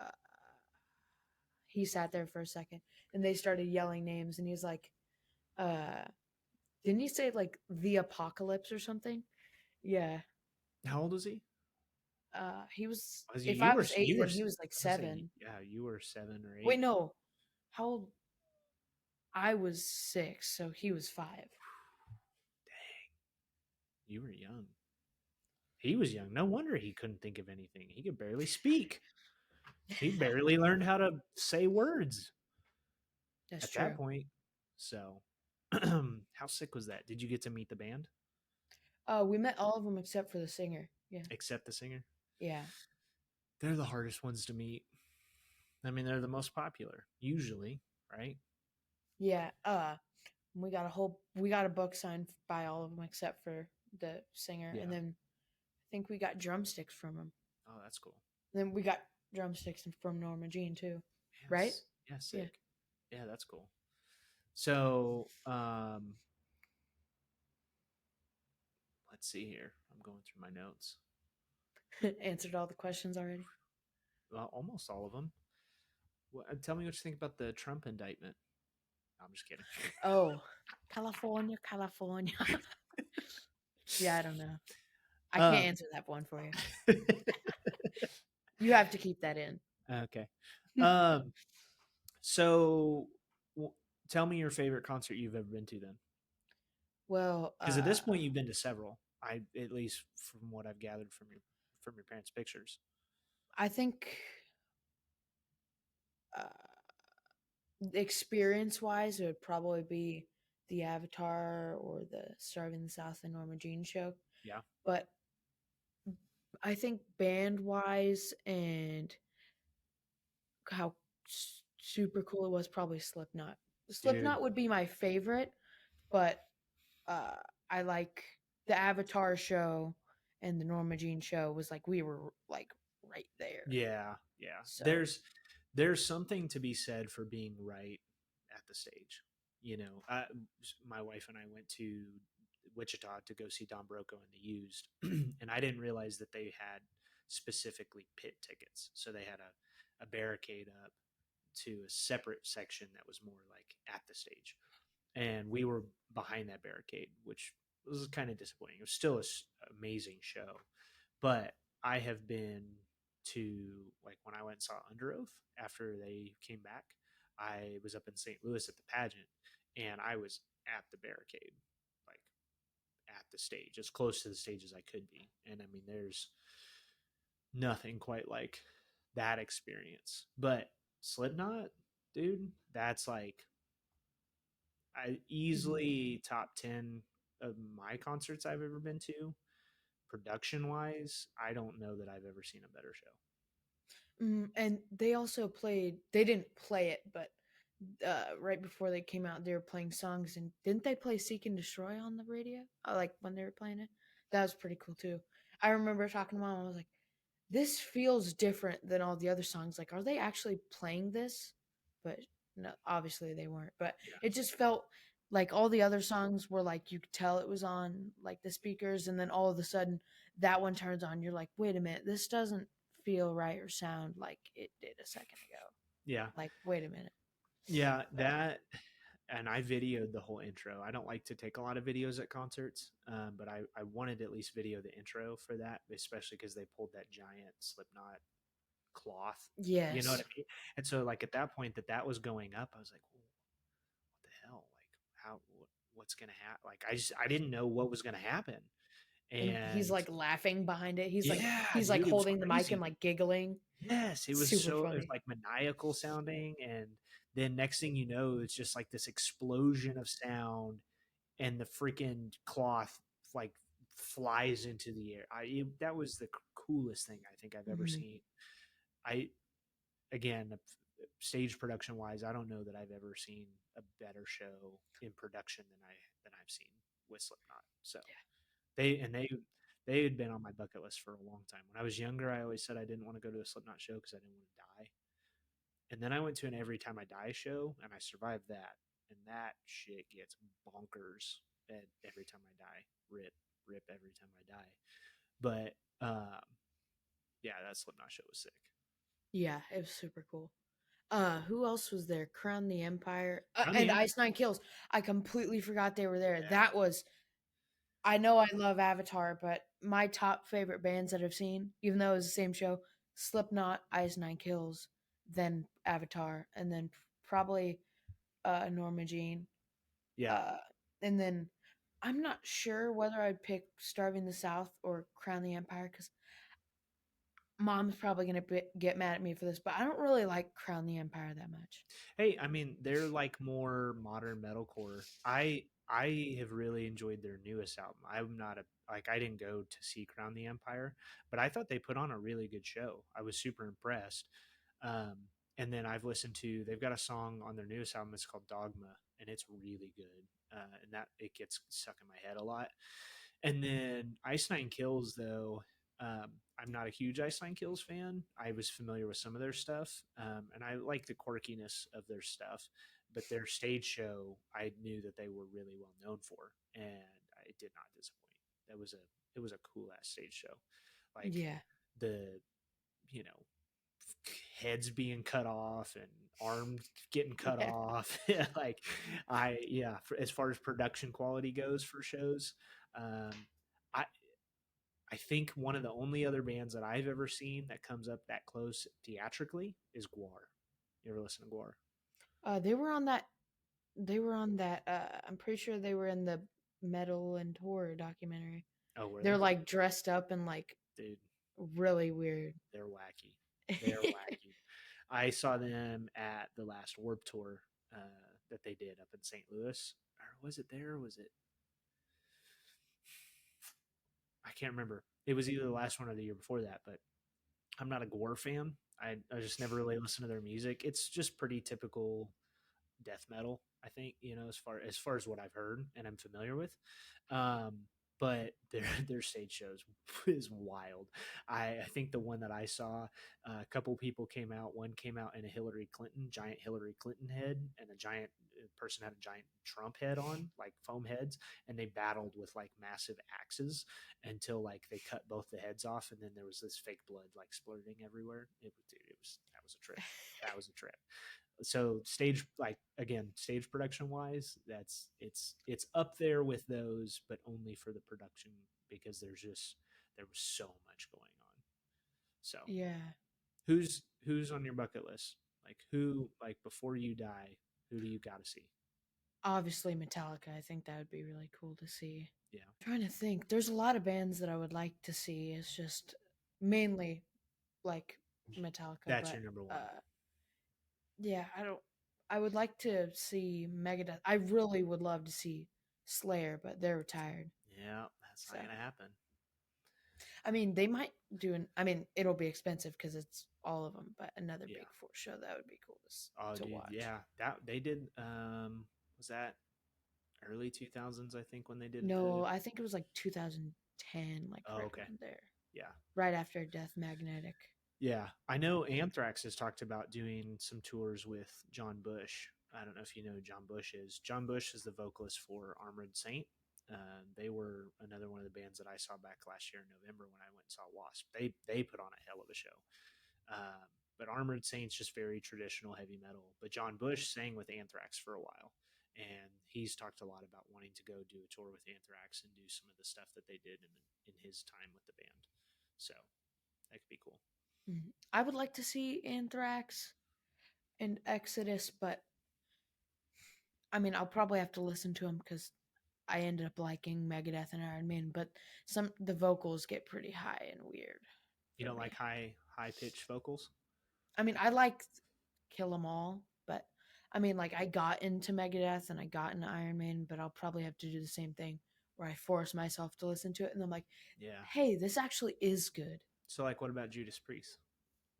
[SPEAKER 2] uh, he sat there for a second, and they started yelling names, and he's like, uh, didn't he say like the apocalypse or something? Yeah.
[SPEAKER 1] How old was he?
[SPEAKER 2] He was.
[SPEAKER 1] Was
[SPEAKER 2] If I was eight,
[SPEAKER 1] you were
[SPEAKER 2] then he was like
[SPEAKER 1] I was say
[SPEAKER 2] 7.
[SPEAKER 1] yeah, you were 7 or 8.
[SPEAKER 2] Wait, no. How old? I was 6, so he was 5.
[SPEAKER 1] Dang, you were young. He was young. No wonder he couldn't think of anything. He could barely speak. He barely learned how to say words
[SPEAKER 2] That's
[SPEAKER 1] at that
[SPEAKER 2] true.
[SPEAKER 1] point. So, how sick was that? Did you get to meet the band?
[SPEAKER 2] We met all of them except for the singer. Yeah.
[SPEAKER 1] except the singer.
[SPEAKER 2] Yeah.
[SPEAKER 1] They're the hardest ones to meet. I mean, they're the most popular usually, right?
[SPEAKER 2] Yeah. We got a book signed by all of them except for the singer, and
[SPEAKER 1] Yeah.
[SPEAKER 2] then I think we got drumsticks from him.
[SPEAKER 1] Oh, that's cool.
[SPEAKER 2] Then we got drumsticks from Norma Jean too, right?
[SPEAKER 1] Yes. Yeah,
[SPEAKER 2] Yeah.
[SPEAKER 1] sick. Yeah, that's cool. So, let's see here. I'm going through my notes.
[SPEAKER 2] Answered all the questions already.
[SPEAKER 1] Well, almost all of them. Tell me what you think about the Trump indictment. No, I'm just kidding.
[SPEAKER 2] Oh, California, California. Yeah, I don't know. I can't
[SPEAKER 1] um,
[SPEAKER 2] answer that one for you. You have to keep that in.
[SPEAKER 1] okay. Um, so w- tell me your favorite concert you've ever been to then.
[SPEAKER 2] Well,
[SPEAKER 1] Because at this point you've been to several. I at least from what I've gathered from your parents' pictures.
[SPEAKER 2] I think uh, experience wise, it would probably be the Avatar or the Starving the South and Norma Jean show.
[SPEAKER 1] Yeah.
[SPEAKER 2] But I think band wise and how super cool it was, probably Slipknot.
[SPEAKER 1] Dude.
[SPEAKER 2] Slipknot would be my favorite, but uh, I like the Avatar show and the Norma Jean show was like we were like right there.
[SPEAKER 1] Yeah, yeah.
[SPEAKER 2] So
[SPEAKER 1] There's something to be said for being right at the stage. My wife and I went to Wichita to go see Don Broco and the Used, and I didn't realize that they had specifically pit tickets. So they had a barricade up to a separate section that was more like at the stage, and we were behind that barricade, which was kind of disappointing. It was still an amazing show, but I have been to, like, when I went and saw Under Oath after they came back. I was up in St. Louis at the pageant, and I was at the barricade, like at the stage, as close to the stage as I could be. And I mean, there's nothing quite like that experience. But Slipknot, dude, that's like I
[SPEAKER 2] mhm.
[SPEAKER 1] easily top 10 of my concerts I've ever been to. Production wise, I don't know that I've ever seen a better show.
[SPEAKER 2] And they also played. They didn't play it, but right before they came out, they were playing songs. And didn't they play "Seek and Destroy" on the radio? Like when they were playing it, that was pretty cool too. I remember talking to mom. I was like, "This feels different than all the other songs. Like, are they actually playing this?" But no, obviously they weren't. But
[SPEAKER 1] Yeah.
[SPEAKER 2] it just felt like all the other songs were like you could tell it was on like the speakers, and then all of a sudden that one turns on. You're like, "Wait a minute, this doesn't feel right or sound like it did a second ago."
[SPEAKER 1] Yeah.
[SPEAKER 2] Like, wait a minute.
[SPEAKER 1] Yeah.
[SPEAKER 2] But
[SPEAKER 1] And I videoed the whole intro. I don't like to take a lot of videos at concerts, but I wanted to at least video the intro for that, especially because they pulled that giant Slipknot cloth. You know what
[SPEAKER 2] yes.
[SPEAKER 1] I mean? And so, like, at that point that was going up, I was like, well, what the hell? Like, what's going to happen? Like, I didn't know what was going to happen.
[SPEAKER 2] And he's
[SPEAKER 1] And
[SPEAKER 2] like laughing behind it.
[SPEAKER 1] yeah,
[SPEAKER 2] He's like
[SPEAKER 1] dude, it was
[SPEAKER 2] holding the mic and
[SPEAKER 1] crazy.
[SPEAKER 2] like giggling.
[SPEAKER 1] Yes,
[SPEAKER 2] Super
[SPEAKER 1] it was
[SPEAKER 2] funny.
[SPEAKER 1] like maniacal sounding, and then next thing you know, it's just like this explosion of sound, and the freaking cloth like flies into the air. That was the coolest thing I think I've ever
[SPEAKER 2] Hmm.
[SPEAKER 1] seen. I again, stage production wise, I don't know that I've ever seen a better show in production than I've seen with Slipknot. So they and they had been on my bucket list for a long time. When I was younger, I always said I didn't want to go to a Slipknot show because I didn't want to die. And then I went to an Every Time I Die show, and I survived that. And that shit gets bonkers at Every Time I Die. Rip, rip Every Time I Die. But yeah, that Slipknot show was sick.
[SPEAKER 2] Yeah, it was super cool. Who else was there? Crown the Empire
[SPEAKER 1] Crown the
[SPEAKER 2] and
[SPEAKER 1] Empire.
[SPEAKER 2] Ice Nine Kills. I completely forgot they were there.
[SPEAKER 1] Yeah,
[SPEAKER 2] That was. I know I love Avatar, but my top favorite bands that I've seen, even though it was the same show, Slipknot, Ice Nine Kills, then Avatar, and then probably Norma Jean.
[SPEAKER 1] yeah.
[SPEAKER 2] Uh, and then I'm not sure whether I'd pick Starving the South or Crown the Empire because mom's probably going to get mad at me for this, but I don't really like Crown the Empire that much.
[SPEAKER 1] Hey, I mean, they're like more modern metalcore. I have really enjoyed their newest album. I'm not a like I didn't go to see Crown the Empire, but I thought they put on a really good show. I was super impressed. Um, and then I've listened to they've got a song on their newest album. It's called Dogma, and it's really good. And that it gets stuck in my head a lot. And then Ice Nine Kills, though, I'm not a huge Ice Nine Kills fan. I was familiar with some of their stuff, and I like the quirkiness of their stuff. But their stage show, I knew that they were really well known for, and it did not disappoint. That was a it was a cool ass stage show, like
[SPEAKER 2] Yeah.
[SPEAKER 1] the you know heads being cut off and arms getting cut
[SPEAKER 2] Yeah.
[SPEAKER 1] off. Like yeah, as far as production quality goes for shows, um, I I think one of the only other bands that I've ever seen that comes up that close theatrically is Guar. You ever listen to Guar?
[SPEAKER 2] They were on that. They were on that. I'm pretty sure they were in the metal and horror documentary.
[SPEAKER 1] Oh, were
[SPEAKER 2] They're
[SPEAKER 1] they?
[SPEAKER 2] like dressed up and like
[SPEAKER 1] Dude,
[SPEAKER 2] really weird.
[SPEAKER 1] they're wacky. They're wacky. I saw them at the last Warp Tour that they did up in St. Louis. Or was it there? Or was it? I can't remember. It was either the last one or the year before that, but I'm not a Gore fan. I just never really listened to their music. It's just pretty typical death metal, I think, as far as what I've heard and I'm familiar with. Um, but their stage shows is wild. I think the one that I saw, a couple people came out. One came out in a giant Hillary Clinton head, and a giant person had a giant Trump head on, like foam heads, and they battled with like massive axes until like they cut both the heads off, and then there was this fake blood like splurting everywhere. Dude, it was that was a trip. That was a trip. So stage, like again, stage production wise, it's up there with those, but only for the production, because there was so much going on. So
[SPEAKER 2] Yeah.
[SPEAKER 1] who's on your bucket list? Like who, like before you die, who do you got to see?
[SPEAKER 2] Obviously Metallica. I think that would be really cool to see.
[SPEAKER 1] Yeah,
[SPEAKER 2] I'm trying to think. There's a lot of bands that I would like to see. It's just mainly like Metallica,
[SPEAKER 1] that's
[SPEAKER 2] but
[SPEAKER 1] your number one.
[SPEAKER 2] uh yeah, I don't I would like to see Megadeth. I really would love to see Slayer, but they're retired.
[SPEAKER 1] Yeah, that's
[SPEAKER 2] So,
[SPEAKER 1] not gonna happen.
[SPEAKER 2] I mean, they might do an I mean, it'll be expensive cuz it's all of them, but another
[SPEAKER 1] Yeah.
[SPEAKER 2] Big Four show that would be cool
[SPEAKER 1] Oh,
[SPEAKER 2] to
[SPEAKER 1] dude.
[SPEAKER 2] watch.
[SPEAKER 1] Yeah, that they did. Was that early 2000s? I think when they did
[SPEAKER 2] No,
[SPEAKER 1] the.
[SPEAKER 2] I think it was like 2010, like
[SPEAKER 1] Oh,
[SPEAKER 2] right
[SPEAKER 1] okay.
[SPEAKER 2] around there.
[SPEAKER 1] Yeah.
[SPEAKER 2] Right after Death Magnetic.
[SPEAKER 1] Yeah, I know Anthrax has talked about doing some tours with John Bush. I don't know if you know who John Bush is. John Bush is the vocalist for Armored Saint. They were another one of the bands that I saw back last year in November when I went and saw Wasp. They put on a hell of a show. Um, but Armored Saint's just very traditional heavy metal. But John Bush sang with Anthrax for a while, and he's talked a lot about wanting to go do a tour with Anthrax and do some of the stuff that they did in his time with the band. So that could be cool.
[SPEAKER 2] Mhm. I would like to see Anthrax and Exodus, but I mean, I'll probably have to listen to them because I ended up liking Megadeth and Iron Maiden, but some the vocals get pretty high and weird
[SPEAKER 1] You
[SPEAKER 2] for
[SPEAKER 1] don't like
[SPEAKER 2] me.
[SPEAKER 1] high pitched vocals?
[SPEAKER 2] I mean, I like Kill 'Em All, but I mean, like I got into Megadeth and I got into Iron Maiden, but I'll probably have to do the same thing where I force myself to listen to it, and I'm like,
[SPEAKER 1] Yeah.
[SPEAKER 2] hey, this actually is good.
[SPEAKER 1] So like, what about Judas Priest?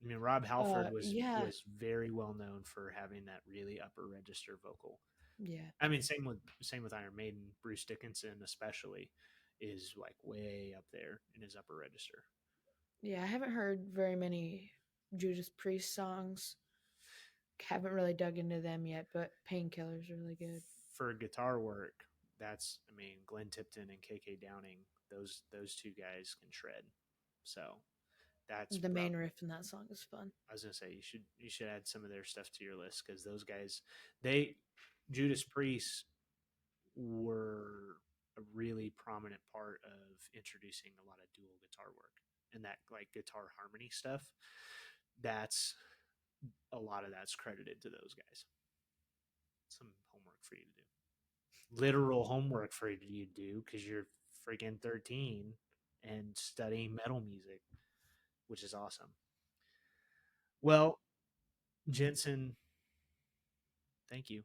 [SPEAKER 1] I mean, Rob Halford
[SPEAKER 2] Yeah,
[SPEAKER 1] was very well known for having that really upper register vocal.
[SPEAKER 2] yeah,
[SPEAKER 1] I mean, same with Iron Maiden. Bruce Dickinson especially is like way up there in his upper register.
[SPEAKER 2] yeah. I haven't heard very many Judas Priest songs. Haven't really dug into them yet, but Painkiller's really good.
[SPEAKER 1] For guitar work, that's I mean, Glenn Tipton and KK Downing, those two guys can shred. So that's
[SPEAKER 2] The main
[SPEAKER 1] probably
[SPEAKER 2] riff in that song is fun.
[SPEAKER 1] I was gonna say you should add some of their stuff to your list, because those guys, they Judas Priest were a really prominent part of introducing a lot of dual guitar work and that like guitar harmony stuff. That's a lot of that's credited to those guys. Some homework for you to do. Literal homework for you to do, because you're freaking 13 and studying metal music, which is awesome. Well, Jensen, thank you.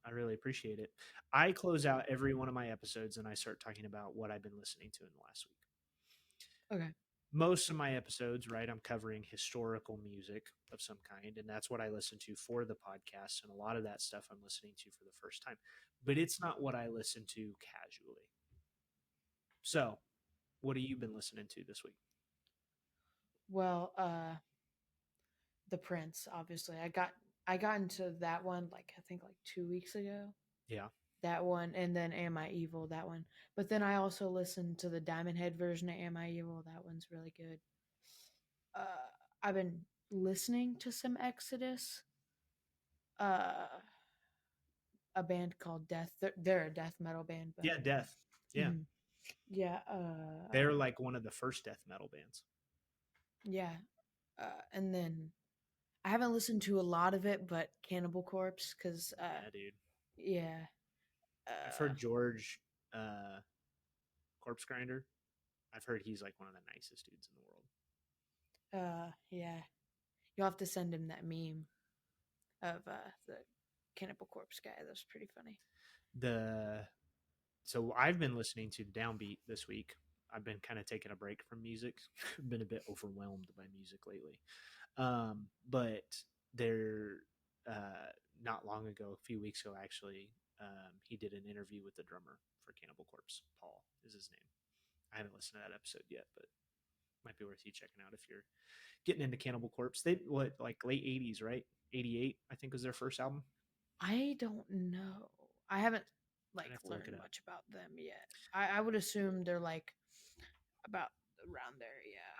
[SPEAKER 1] I really appreciate it. I close out every one of my episodes and I start talking about what I've been listening to in the last week.
[SPEAKER 2] Okay.
[SPEAKER 1] Most of my episodes, right, I'm covering historical music of some kind, and that's what I listen to for the podcast. And a lot of that stuff I'm listening to for the first time, but it's not what I listen to casually. So, what have you been listening to this week?
[SPEAKER 2] Well, the Prince, obviously. I got into that one like I think like 2 weeks ago.
[SPEAKER 1] Yeah.
[SPEAKER 2] That one, and then Am I Evil? That one. But then I also listened to the Diamond Head version of Am I Evil? That one's really good. Uh, I've been listening to some Exodus. Uh, a band called Death. They're a death metal band, but
[SPEAKER 1] Yeah, Death. Yeah.
[SPEAKER 2] mhm. Yeah.
[SPEAKER 1] They're like one of the first death metal bands.
[SPEAKER 2] Yeah. And then I haven't listened to a lot of it, but Cannibal Corpse, because
[SPEAKER 1] Yeah, dude.
[SPEAKER 2] yeah,
[SPEAKER 1] I've
[SPEAKER 2] uh,
[SPEAKER 1] heard George uh, Corpse Grinder. I've heard he's like one of the nicest dudes in the world.
[SPEAKER 2] yeah. You'll have to send him that meme of the Cannibal Corpse guy. That was pretty funny.
[SPEAKER 1] The So I've been listening to Downbeat this week. I've been kind of taking a break from music. I've been a bit overwhelmed by music lately. But they're not long ago, a few weeks ago actually, he did an interview with the drummer for Cannibal Corpse. Paul is his name. I haven't listened to that episode yet, but might be worth you checking out if you're getting into Cannibal Corpse. They what like late '80s, right? '88, I think was their first album.
[SPEAKER 2] I don't know. I haven't
[SPEAKER 1] I'd
[SPEAKER 2] like
[SPEAKER 1] have to look it
[SPEAKER 2] learned
[SPEAKER 1] up.
[SPEAKER 2] much about them yet. I would assume they're like about around there.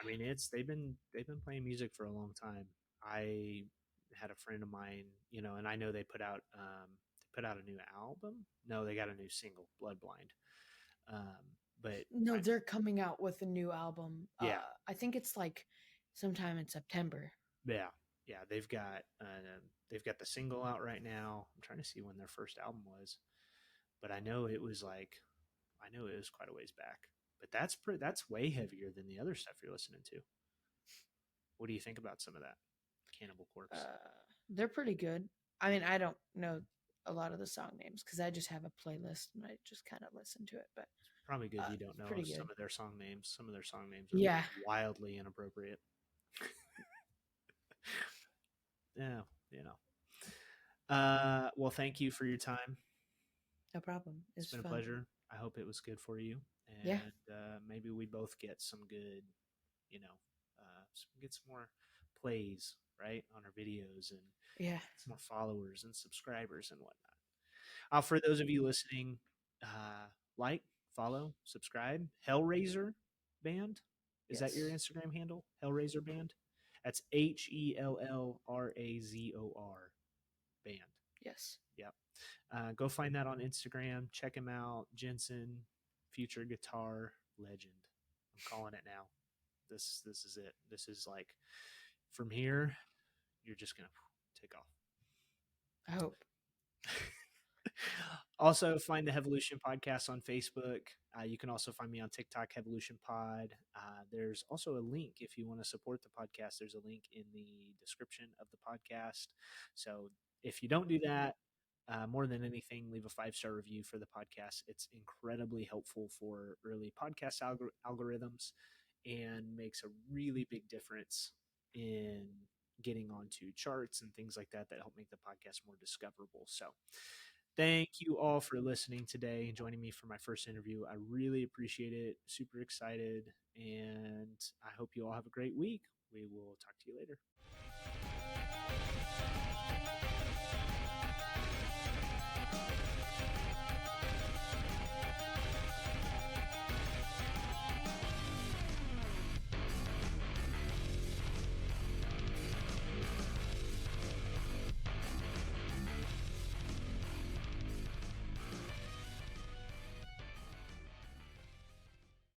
[SPEAKER 1] I mean, it's they've been playing music for a long time. I had a friend of mine, and I know they put out a new album. No, they got a new single, Blood Blind. But
[SPEAKER 2] No,
[SPEAKER 1] I,
[SPEAKER 2] they're coming out with a new album.
[SPEAKER 1] yeah,
[SPEAKER 2] I think it's like sometime in September.
[SPEAKER 1] yeah, yeah, they've got the single out right now. I'm trying to see when their first album was, but I know it was quite a ways back. But that's way heavier than the other stuff you're listening to. What do you think about some of that Cannibal Corpse?
[SPEAKER 2] They're pretty good. I mean, I don't know a lot of the song names because I just have a playlist and I just kind of listen to it. But
[SPEAKER 1] Probably good you don't
[SPEAKER 2] it's
[SPEAKER 1] know
[SPEAKER 2] pretty good.
[SPEAKER 1] some of their song names. Some of their song names are
[SPEAKER 2] Yeah,
[SPEAKER 1] wildly inappropriate. Yeah, you know. Well, thank you for your time.
[SPEAKER 2] no problem.
[SPEAKER 1] It's
[SPEAKER 2] It's
[SPEAKER 1] been a
[SPEAKER 2] fun.
[SPEAKER 1] pleasure. I hope it was good for you,
[SPEAKER 2] Yeah,
[SPEAKER 1] and maybe we both get some good, get some more plays right on our videos and
[SPEAKER 2] yeah,
[SPEAKER 1] some more followers and subscribers and whatnot. For those of you listening, like, follow, subscribe. HellRazor Band. Is that your
[SPEAKER 2] yes,
[SPEAKER 1] Instagram handle? HellRazor Band? That's HellRazor Band.
[SPEAKER 2] yes.
[SPEAKER 1] Yep. Go find that on Instagram. Check him out. Jensen, future guitar legend. I'm calling it now. This is it. This is like from here, you're just gonna take off.
[SPEAKER 2] I hope.
[SPEAKER 1] Also, find the Evolution Podcast on Facebook. You can also find me on TikTok, Evolution Pod. There's also a link if you want to support the podcast. There's a link in the description of the podcast. So if you don't do that, more than anything, leave a 5-star review for the podcast. It's incredibly helpful for early podcast algorithms and makes a really big difference in getting onto charts and things like that help make the podcast more discoverable. So, thank you all for listening today and joining me for my first interview. I really appreciate it. Super excited. And I hope you all have a great week. We will talk to you later.